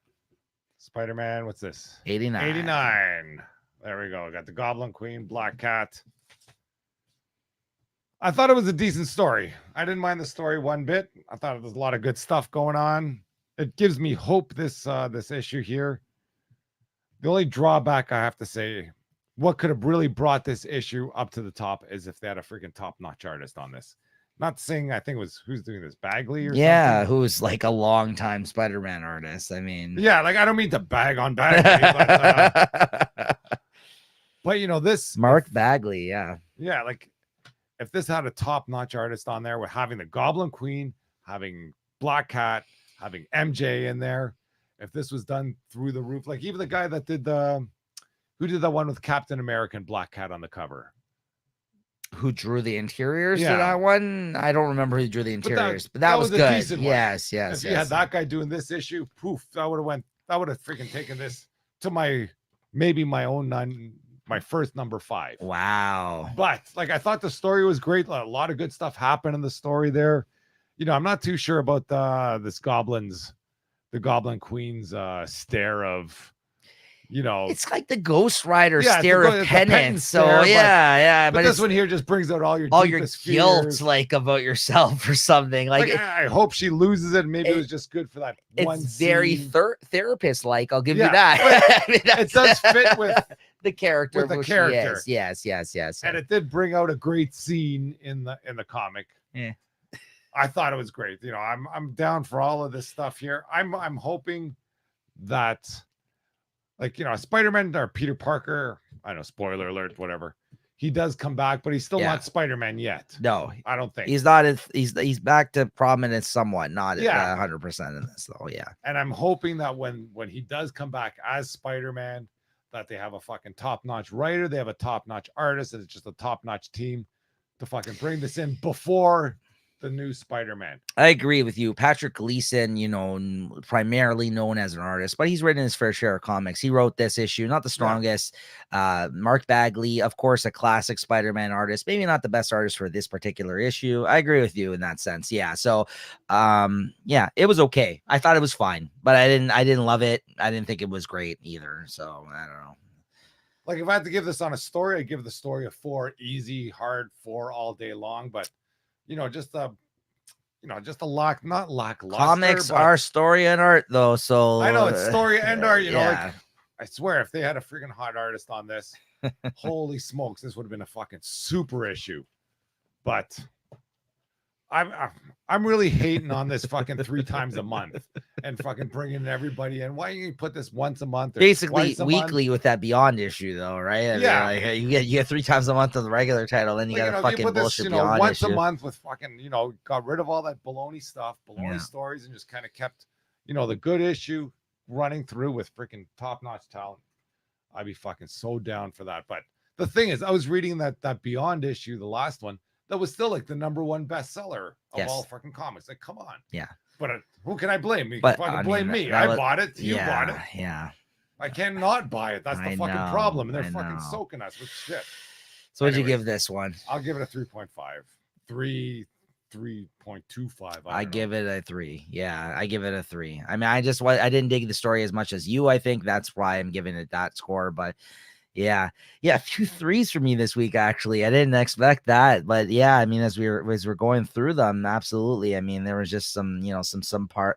Speaker 2: Spider-Man, what's this?
Speaker 1: 89.
Speaker 2: 89. There we go. Got the Goblin Queen, Black Cat. I thought it was a decent story. I didn't mind the story one bit. I thought there's a lot of good stuff going on. It gives me hope, this issue here. The only drawback I have to say, what could have really brought this issue up to the top is if they had a freaking top-notch artist on this. Not saying, I think it was, who's doing this, Bagley or something?
Speaker 1: Who's like a long-time Spider-Man artist. I mean,
Speaker 2: yeah, like I don't mean to bag on Bagley, but this
Speaker 1: Mark Bagley, yeah,
Speaker 2: like if this had a top-notch artist on there with having the Goblin Queen, having Black Cat, having MJ in there, if this was done through the roof, like even the guy that did who did the one with Captain America and Black Cat on the cover?
Speaker 1: Who drew the interiors to that one? I don't remember who drew the interiors, but that was good. Yes.
Speaker 2: If you had that guy doing this issue, poof, that would have freaking taken this to my first number 5.
Speaker 1: Wow.
Speaker 2: But like I thought the story was great. A lot of good stuff happened in the story there. I'm not too sure about the Goblin Queen's stare of,
Speaker 1: it's like the Ghost Rider stare of penance. So
Speaker 2: but this one here just brings out all your
Speaker 1: guilt,
Speaker 2: fears.
Speaker 1: like about yourself or something. Like
Speaker 2: I hope she loses it. Maybe it was just good for that one.
Speaker 1: It's very therapist like. I'll give you that.
Speaker 2: It does fit with
Speaker 1: the character.
Speaker 2: With the character.
Speaker 1: Yes.
Speaker 2: And it did bring out a great scene in the comic.
Speaker 1: Yeah.
Speaker 2: I thought it was great. I'm down for all of this stuff here. I'm hoping that, like, Spider-Man or Peter Parker, I know, spoiler alert, whatever, he does come back, but he's still not Spider-Man yet.
Speaker 1: No,
Speaker 2: I don't think
Speaker 1: he's not. He's back to prominence somewhat, not 100% in this though. Yeah,
Speaker 2: and I'm hoping that when he does come back as Spider-Man, that they have a fucking top-notch writer, they have a top-notch artist, and it's just a top-notch team to fucking bring this in before the new Spider-Man.
Speaker 1: I agree with you. Patrick Gleason, primarily known as an artist, but he's written his fair share of comics. He wrote this issue, not the strongest. Mark Bagley, of course, a classic Spider-Man artist, maybe not the best artist for this particular issue. I agree with you in that sense. Yeah. So, it was okay. I thought it was fine, but I didn't love it. I didn't think it was great either. So I don't know.
Speaker 2: Like if I had to give this on a story, I'd give the story a 4, easy, hard 4 all day long, but just just not lackluster.
Speaker 1: Comics
Speaker 2: but
Speaker 1: are story and art, though. So
Speaker 2: I know it's story and art.
Speaker 1: yeah.
Speaker 2: I swear, if they had a freaking hot artist on this, holy smokes, this would have been a fucking super issue. But I'm really hating on this fucking 3 times a month and fucking bringing everybody in. Why don't you put this once a month or
Speaker 1: Basically
Speaker 2: twice a
Speaker 1: weekly
Speaker 2: month?
Speaker 1: with that Beyond issue, though, right? I
Speaker 2: Yeah.
Speaker 1: mean, like, you get 3 times a month of the regular title, then you got a
Speaker 2: If you
Speaker 1: fucking
Speaker 2: put this,
Speaker 1: bullshit Beyond
Speaker 2: once
Speaker 1: issue.
Speaker 2: a month with fucking, got rid of all that baloney stuff, baloney stories, and just kind of kept, the good issue running through with freaking top-notch talent. I'd be fucking so down for that. But the thing is, I was reading that Beyond issue, the last one, that was still like the #1 bestseller of all fucking comics. Like, come on.
Speaker 1: Yeah.
Speaker 2: But who can I blame? You
Speaker 1: But
Speaker 2: fucking blame me. I bought it. You bought it.
Speaker 1: Yeah.
Speaker 2: I cannot buy it. That's the fucking problem. And they're fucking soaking us with shit.
Speaker 1: So what'd you give this one?
Speaker 2: I'll give it a 3.5. 3.25.
Speaker 1: I give it a 3. Yeah, I give it a 3. I mean, I didn't dig the story as much as you. I think that's why I'm giving it that score. But yeah, a few 3s for me this week. Actually, I didn't expect that, but yeah, I mean, as we're going through them, absolutely. I mean, there was just some subpar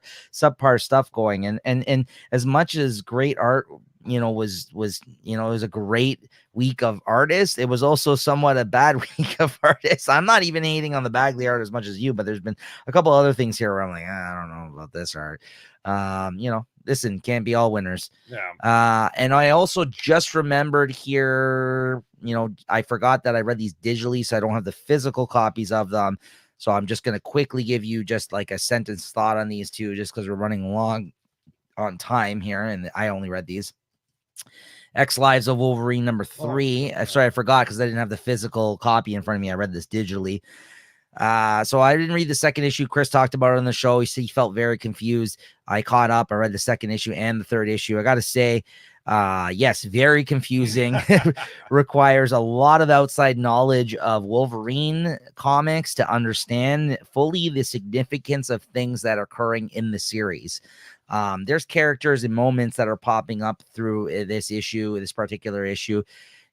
Speaker 1: stuff going, and as much as great art, was it was a great week of artists. It was also somewhat a bad week of artists. I'm not even hating on the Bagley art as much as you, but there's been a couple other things here where I'm like, I don't know about this art. Listen, can't be all winners.
Speaker 2: Yeah.
Speaker 1: And I also just remembered here, I forgot that I read these digitally, so I don't have the physical copies of them. So I'm just going to quickly give you just like a sentence thought on these two, just because we're running long on time here, and I only read these. X Lives of Wolverine #3. Sorry, I forgot because I didn't have the physical copy in front of me. I read this digitally. So I didn't read the second issue. Chris talked about it on the show. He said he felt very confused. I caught up. I read the second issue and the third issue. I got to say, yes, very confusing. Requires a lot of outside knowledge of Wolverine comics to understand fully the significance of things that are occurring in the series. There's characters and moments that are popping up through this particular issue.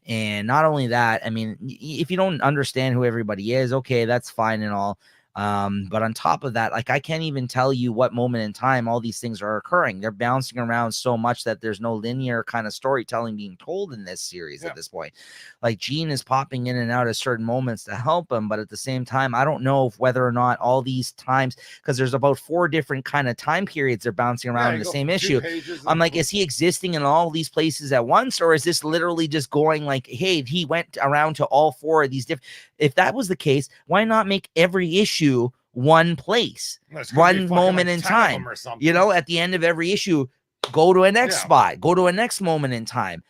Speaker 1: And not only that, I mean, if you don't understand who everybody is, okay, that's fine and all. But on top of that, like, I can't even tell you what moment in time all these things are occurring. They're bouncing around so much that there's no linear kind of storytelling being told in this series at this point. Like, Jean is popping in and out at certain moments to help him, but at the same time, I don't know whether or not all these times, because there's about 4 different kind of time periods they're bouncing around in the same issue. I'm like, is he existing in all these places at once, or is this literally just going like, hey, he went around to all 4 of these different? If that was the case, why not make every issue one place, one moment in time? At the end of every issue, go to a next spot, go to a next moment in time.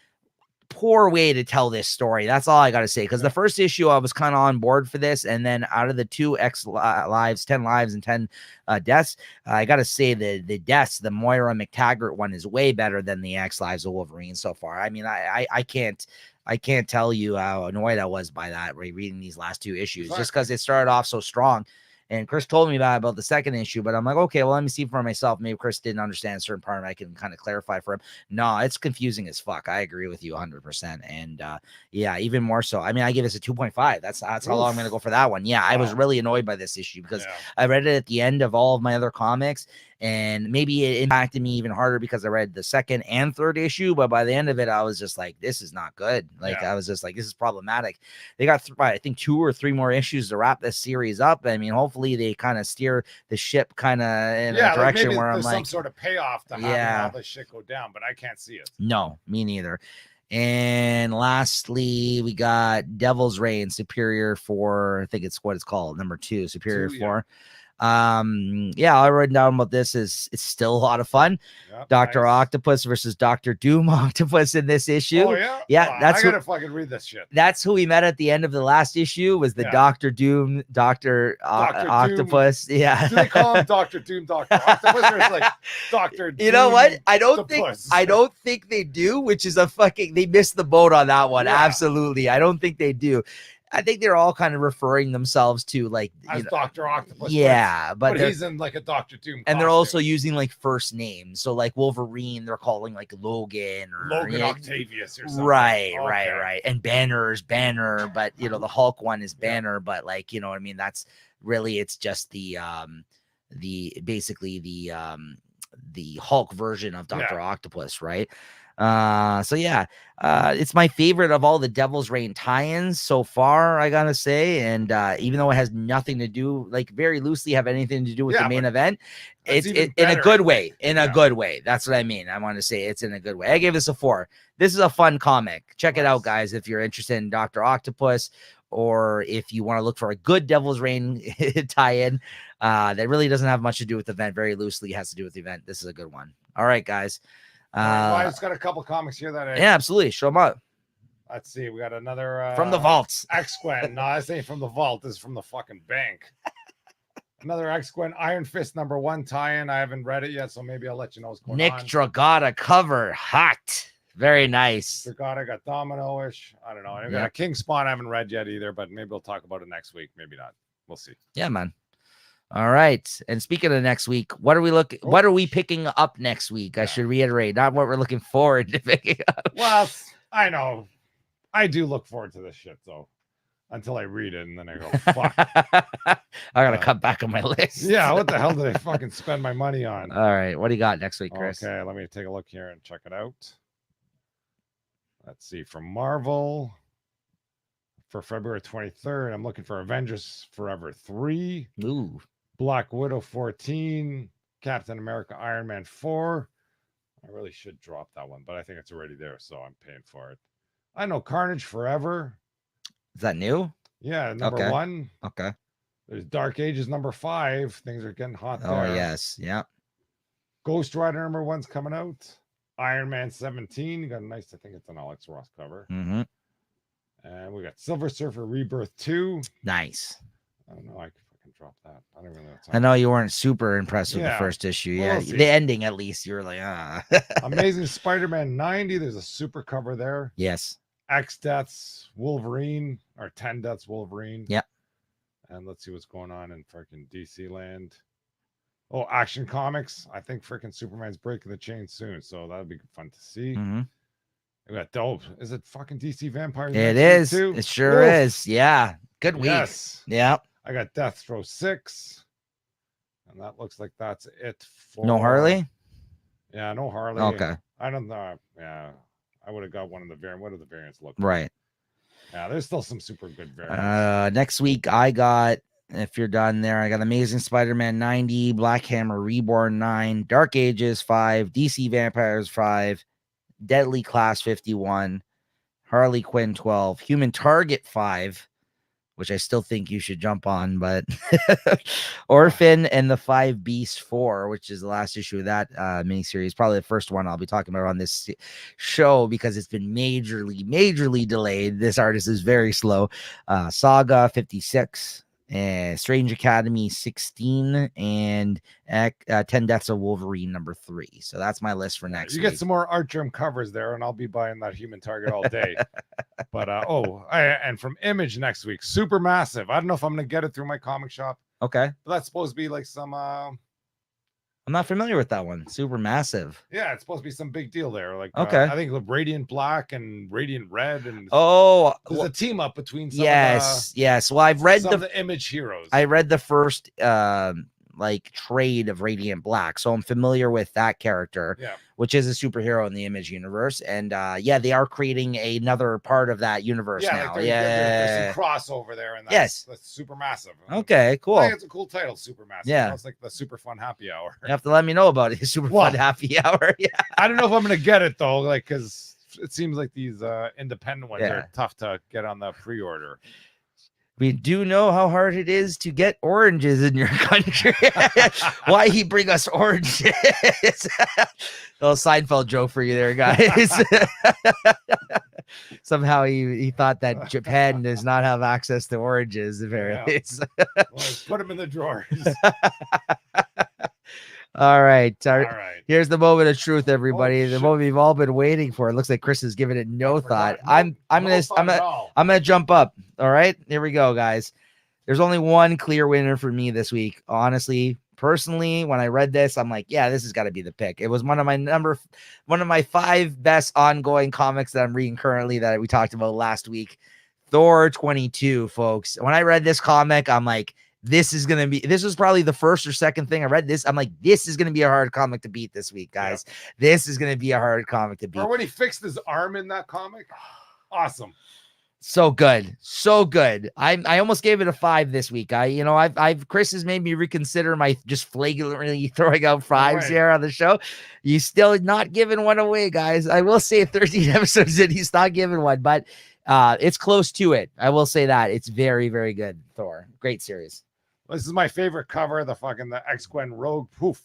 Speaker 1: Poor way to tell this story. That's all I got to say. Because the first issue, I was kind of on board for this. And then out of the 2 X lives, 10 lives and 10 deaths, I got to say the deaths, the Moira McTaggart one is way better than the X Lives of Wolverine so far. I mean, I can't tell you how annoyed I was by that reading these last 2 issues, just because it started off so strong. And Chris told me about the second issue, but I'm like, okay, well, let me see for myself. Maybe Chris didn't understand a certain part, and I can kind of clarify for him. No, it's confusing as fuck. I agree with you 100%. And yeah, even more so. I mean, I give this a 2.5. That's how long I'm going to go for that one. Yeah, I was really annoyed by this issue because I read it at the end of all of my other comics, and maybe it impacted me even harder because I read the second and third issue. But by the end of it, I was just like, this is not good. Like, I was just like, this is problematic. They got, I think, 2 or 3 more issues to wrap this series up. I mean, hopefully they kind of steer the ship kind of in a direction where I'm like,
Speaker 2: some sort of payoff to having all this shit go down, but I can't see it.
Speaker 1: No, me neither. And lastly, we got Devil's Reign Superior 4. I think it's what it's called, #2, Superior 4. Yeah, I wrote down about this is it's still a lot of fun. Dr. Octopus versus Dr. Doom Octopus in this issue.
Speaker 2: Oh yeah,
Speaker 1: that's
Speaker 2: I gotta fucking read this shit.
Speaker 1: That's who we met at the end of the last issue. Was the Dr. Doom, Dr. Octopus?
Speaker 2: Doom.
Speaker 1: Yeah.
Speaker 2: Do they call him Dr. Doom, Dr. Octopus, or it's like Dr. Doom?
Speaker 1: You know what? I don't think they do, which is they missed the boat on that one. Absolutely, I don't think they do. I think they're all kind of referring themselves to like
Speaker 2: as Dr. Octopus.
Speaker 1: Yeah,
Speaker 2: but he's in like a Doctor Doom
Speaker 1: and they're
Speaker 2: costume.
Speaker 1: also using like first names. So like Wolverine, they're calling like Logan or
Speaker 2: Octavius or something.
Speaker 1: Right. And Banner's Banner, but the Hulk one is Banner, but like you know what I mean. That's really it's just the basically the Hulk version of Dr. Octopus, right? So yeah, it's my favorite of all the Devil's Reign tie-ins so far, I gotta say. And even though it has nothing to do, like very loosely have anything to do with the main event, it's in a good way. In a good way. That's what I mean. I want to say it's in a good way. I gave this a 4. This is a fun comic. Check it out, guys, if you're interested in Dr. Octopus, or if you want to look for a good Devil's Reign tie-in that really doesn't have much to do with the event, very loosely has to do with the event. This is a good one. All right, guys.
Speaker 2: I just got a couple comics here that
Speaker 1: yeah, absolutely. Show them up.
Speaker 2: Let's see. We got another
Speaker 1: from the vaults.
Speaker 2: X-Gwen. No, this ain't from the vault. This is from the fucking bank. Another X-Gwen Iron Fist #1 tie-in. I haven't read it yet, so maybe I'll let you know what's going on.
Speaker 1: Nick Dragata cover. Hot. Very nice.
Speaker 2: Dragata got Domino-ish. I don't know. I got a King Spawn I haven't read yet either, but maybe we'll talk about it next week. Maybe not. We'll see.
Speaker 1: Yeah, man. All right. And speaking of next week, what are we picking up next week? I should reiterate, not what we're looking forward to picking up.
Speaker 2: Well, I know. I do look forward to this shit, though. Until I read it, and then I go, fuck.
Speaker 1: I gotta cut back on my list.
Speaker 2: Yeah, what the hell did I fucking spend my money on?
Speaker 1: All right. What do you got next week, Chris?
Speaker 2: Okay, let me take a look here and check it out. Let's see. From Marvel for February 23rd, I'm looking for Avengers Forever 3.
Speaker 1: Ooh.
Speaker 2: Black Widow 14, Captain America Iron Man 4. I really should drop that one, but I think it's already there, so I'm paying for it. I know Carnage Forever.
Speaker 1: Is that new?
Speaker 2: Yeah, number 1.
Speaker 1: Okay.
Speaker 2: There's Dark Ages #5. Things are getting hot there.
Speaker 1: Oh, yes. Yeah.
Speaker 2: Ghost Rider #1's coming out. Iron Man 17. You got a nice, I think it's an Alex Ross cover.
Speaker 1: Mm-hmm.
Speaker 2: And we got Silver Surfer Rebirth 2.
Speaker 1: Nice.
Speaker 2: I don't know. I can drop that. I don't really know.
Speaker 1: I know you weren't super impressed with the first issue. Yeah. The ending, at least, you were like,
Speaker 2: Amazing Spider-Man 90. There's a super cover there.
Speaker 1: Yes.
Speaker 2: X Deaths Wolverine, or 10 Deaths Wolverine.
Speaker 1: Yep.
Speaker 2: And let's see what's going on in freaking DC land. Oh, Action Comics. I think freaking Superman's breaking the chain soon, so that'll be fun to see.
Speaker 1: Mm-hmm.
Speaker 2: We got dope. Is it fucking DC Vampires?
Speaker 1: It is. Too? It sure is. Yeah. Good week.
Speaker 2: Yes.
Speaker 1: Yeah.
Speaker 2: I got Deathstroke 6. And that looks like that's it for
Speaker 1: No Harley?
Speaker 2: Yeah, no Harley.
Speaker 1: Okay.
Speaker 2: I don't know. Yeah. I would have got one of the variants. What do the variants look like?
Speaker 1: Right.
Speaker 2: Yeah, there's still some super good variants.
Speaker 1: Next week I got, if you're done there, I got Amazing Spider-Man 90, Black Hammer Reborn 9, Dark Ages 5, DC Vampires 5, Deadly Class 51, Harley Quinn 12, Human Target 5, which I still think you should jump on, but Orphan and the 5 Beasts 4, which is the last issue of that miniseries, probably the first one I'll be talking about on this show because it's been majorly delayed. This artist is very slow. Saga 56, Strange Academy 16, and 10 Deaths of Wolverine #3. So that's my list for next week.
Speaker 2: You get some more Art Germ covers there, and I'll be buying that Human Target all day. But and from Image next week, Supermassive. I don't know if I'm gonna get it through my comic shop.
Speaker 1: Okay,
Speaker 2: but that's supposed to be like some. I'm
Speaker 1: not familiar with that one. Supermassive.
Speaker 2: Yeah, it's supposed to be some big deal there. Like I think Radiant Black and Radiant Red, and there's a team up between. Some
Speaker 1: yes. Well, I've read
Speaker 2: the Image heroes.
Speaker 1: I read the first like trade of Radiant Black, so I'm familiar with that character, which is a superhero in the Image universe, and they are creating another part of that universe now.
Speaker 2: Like there's some crossover there, and that's Supermassive.
Speaker 1: Okay, cool.
Speaker 2: I think it's a cool title, Supermassive.
Speaker 1: Yeah,
Speaker 2: it's like the Super Fun Happy Hour.
Speaker 1: You have to let me know about it. Super Fun Happy Hour. Yeah,
Speaker 2: I don't know if I'm gonna get it though, like because it seems like these independent ones are tough to get on the pre-order.
Speaker 1: We do know how hard it is to get oranges in your country. Why he bring us oranges? Little Seinfeld joke for you there, guys. Somehow he thought that Japan does not have access to oranges. Apparently,
Speaker 2: put them in the drawers.
Speaker 1: All right.
Speaker 2: All right.
Speaker 1: Here's the moment of truth, everybody.
Speaker 2: Oh,
Speaker 1: the
Speaker 2: shit.
Speaker 1: moment we've all been waiting for. It looks like Chris has given it no thought.
Speaker 2: Nope,
Speaker 1: I'm
Speaker 2: no thought at all.
Speaker 1: gonna jump up. All right. Here we go, guys. There's only one clear winner for me this week. Honestly, personally, when I read this, I'm like, yeah, this has got to be the pick. It was one of my 5 best ongoing comics that I'm reading currently that we talked about last week. Thor 22, folks. When I read this comic, I'm like, this was probably the first or second thing I read this. I'm like, this is going to be a hard comic to beat this week, guys. Yeah. This is going to be a hard comic to beat.
Speaker 2: Or when he fixed his arm in that comic. Awesome.
Speaker 1: So good. So good. I almost gave it a 5 this week. Chris has made me reconsider my just flagrantly throwing out 5s here on the show. He's still not giving one away, guys. I will say 13 episodes and he's not giving one, but it's close to it. I will say that. It's very, very good. Thor. Great series.
Speaker 2: This is my favorite cover, the X-Gwen Rogue poof.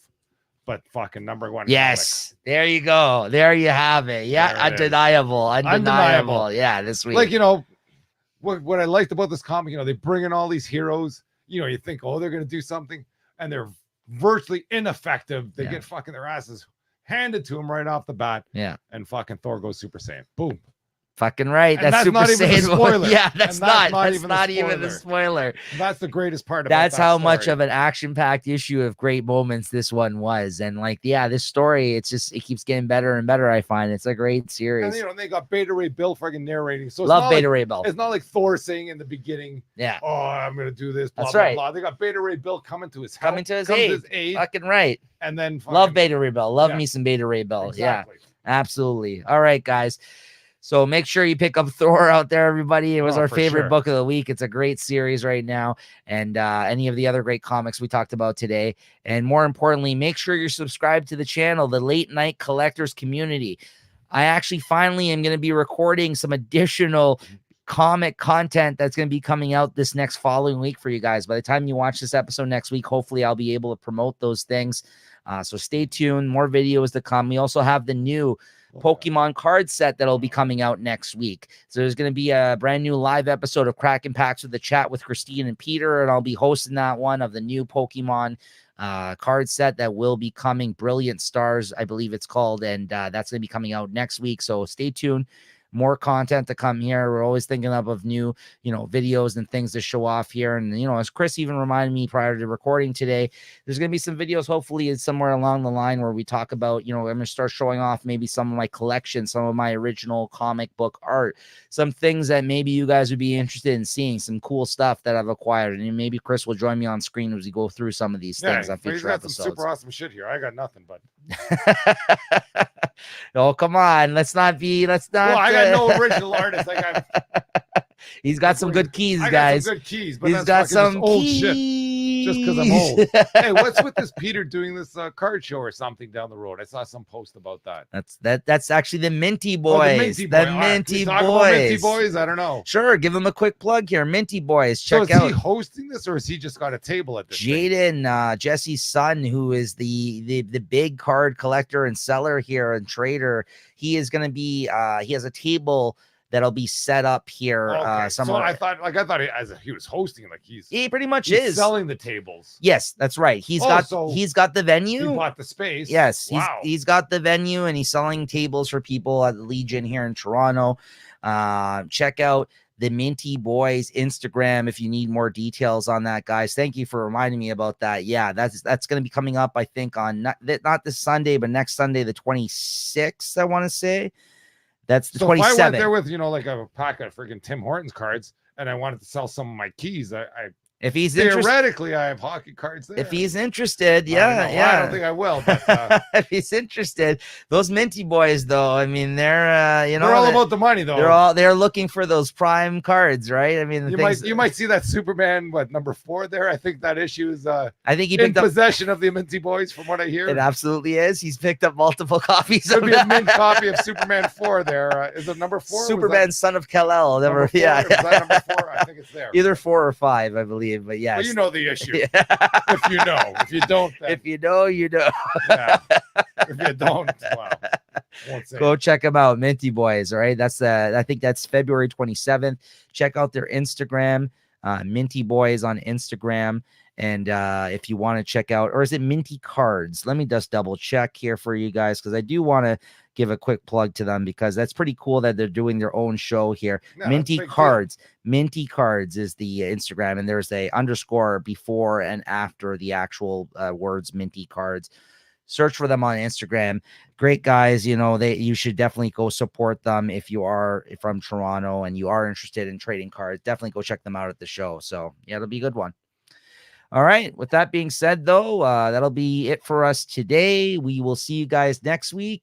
Speaker 2: But fucking number 1.
Speaker 1: Yes. Comic. There you go. There you have it. Yeah. Undeniable. Yeah. This week.
Speaker 2: Like, what I liked about this comic, they bring in all these heroes, you think, oh, they're going to do something and they're virtually ineffective. They get fucking their asses handed to them right off the bat.
Speaker 1: Yeah.
Speaker 2: And fucking Thor goes Super Saiyan. Boom.
Speaker 1: Fucking right.
Speaker 2: That's Super Saiyan.
Speaker 1: Yeah, that's not even the spoiler.
Speaker 2: That's the greatest part.
Speaker 1: That's how much of an action-packed issue of great moments this one was. And this story, it keeps getting better and better. I find it's a great series.
Speaker 2: And they got Beta Ray Bill fucking narrating. So
Speaker 1: love Beta Ray Bill.
Speaker 2: It's not like Thor saying in the beginning,
Speaker 1: yeah,
Speaker 2: oh, I'm gonna do this. Blah,
Speaker 1: that's
Speaker 2: blah,
Speaker 1: right.
Speaker 2: Blah. They got Beta Ray Bill coming to his
Speaker 1: aid. Fucking right.
Speaker 2: And then
Speaker 1: love Beta Ray Bill. Love me some Beta Ray Bill. Exactly. Yeah, absolutely. All right, guys. So make sure you pick up Thor out there, everybody. It was our favorite book of the week. It's a great series right now. And any of the other great comics we talked about today. And more importantly, make sure you're subscribed to the channel, the Late Night Collectors Community. I actually finally am going to be recording some additional comic content that's going to be coming out this next following week for you guys. By the time you watch this episode next week, hopefully I'll be able to promote those things. So stay tuned. More videos to come. We also have the new Pokemon card set that'll be coming out next week. So there's going to be a brand new live episode of Cracking Packs with the Chat with Christine and Peter, and I'll be hosting that one of the new Pokemon card set that will be coming. Brilliant Stars, I believe it's called, and that's going to be coming out next week. So stay tuned. More content to come here. We're always thinking of new, videos and things to show off here. And, as Chris even reminded me prior to recording today, there's going to be some videos, hopefully somewhere along the line where we talk about, I'm going to start showing off maybe some of my collection, some of my original comic book art, some things that maybe you guys would be interested in seeing, some cool stuff that I've acquired. And maybe Chris will join me on screen as we go through some of these things on future episodes.
Speaker 2: Some super awesome shit here. I got nothing, but.
Speaker 1: Oh, come on. Let's not.
Speaker 2: Well, I got no original artist.
Speaker 1: He's got some good keys, guys.
Speaker 2: Some good keys, but
Speaker 1: he's got some
Speaker 2: old shit. Just because I'm old. Hey, what's with this Peter doing this card show or something down the road? I saw some post about that.
Speaker 1: That's actually the Minty Boys.
Speaker 2: The Minty Boys. I don't know.
Speaker 1: Sure, give them a quick plug here. Minty Boys. Check
Speaker 2: out.
Speaker 1: Is
Speaker 2: he hosting this, or has he just got a table at this?
Speaker 1: Jaden, Jesse's son, who is the big card collector and seller here and trader. He is going to be. He has a table that'll be set up here somewhere.
Speaker 2: So I thought he was hosting,
Speaker 1: he pretty much is
Speaker 2: selling the tables.
Speaker 1: Yes, that's right. He's got the venue.
Speaker 2: He bought the space.
Speaker 1: Yes, he's got the venue and he's selling tables for people at the Legion here in Toronto. Check out the Minty Boys Instagram if you need more details on that, guys. Thank you for reminding me about that. Yeah, that's going to be coming up, I think, on not this Sunday, but next Sunday, the 26th, I want to say. That's the 27th. If I went
Speaker 2: there with, a pack of freaking Tim Hortons cards and I wanted to sell some of my keys,
Speaker 1: if he's
Speaker 2: theoretically, I have hockey cards there.
Speaker 1: If he's interested,
Speaker 2: I don't think I will. But,
Speaker 1: if he's interested, those Minty Boys, though, I mean, they're
Speaker 2: they're all about the money, though.
Speaker 1: They're looking for those prime cards, right? I mean,
Speaker 2: you might see that Superman, number 4 there. I think that issue is.
Speaker 1: I think he
Speaker 2: picked in possession of the Minty Boys, from what I hear.
Speaker 1: It absolutely is. He's picked up multiple copies.
Speaker 2: Could be a mint copy of Superman 4 there. Is it number 4?
Speaker 1: Superman, son of Kal-El.
Speaker 2: Number 4? Yeah. Is that number 4? I think it's there.
Speaker 1: Either 4 or 5, I believe. But yeah,
Speaker 2: well, the issue. If you know. If you don't, then...
Speaker 1: if you know, you know.
Speaker 2: Yeah. If you don't, well,
Speaker 1: go check them out, Minty Boys. All right, I think that's February 27th. Check out their Instagram. Minty Boys on Instagram. And if you want to check out, or is it Minty Cards? Let me just double check here for you guys, because I do want to give a quick plug to them, because that's pretty cool that they're doing their own show here.
Speaker 2: Yeah,
Speaker 1: Minty
Speaker 2: big deal.
Speaker 1: Cards. Minty Cards is the Instagram, and there's a underscore before and after the actual words Minty Cards. Search for them on Instagram. Great guys. You should definitely go support them if you are from Toronto and you are interested in trading cards. Definitely go check them out at the show. So yeah, it'll be a good one. All right. With that being said, though, that'll be it for us today. We will see you guys next week.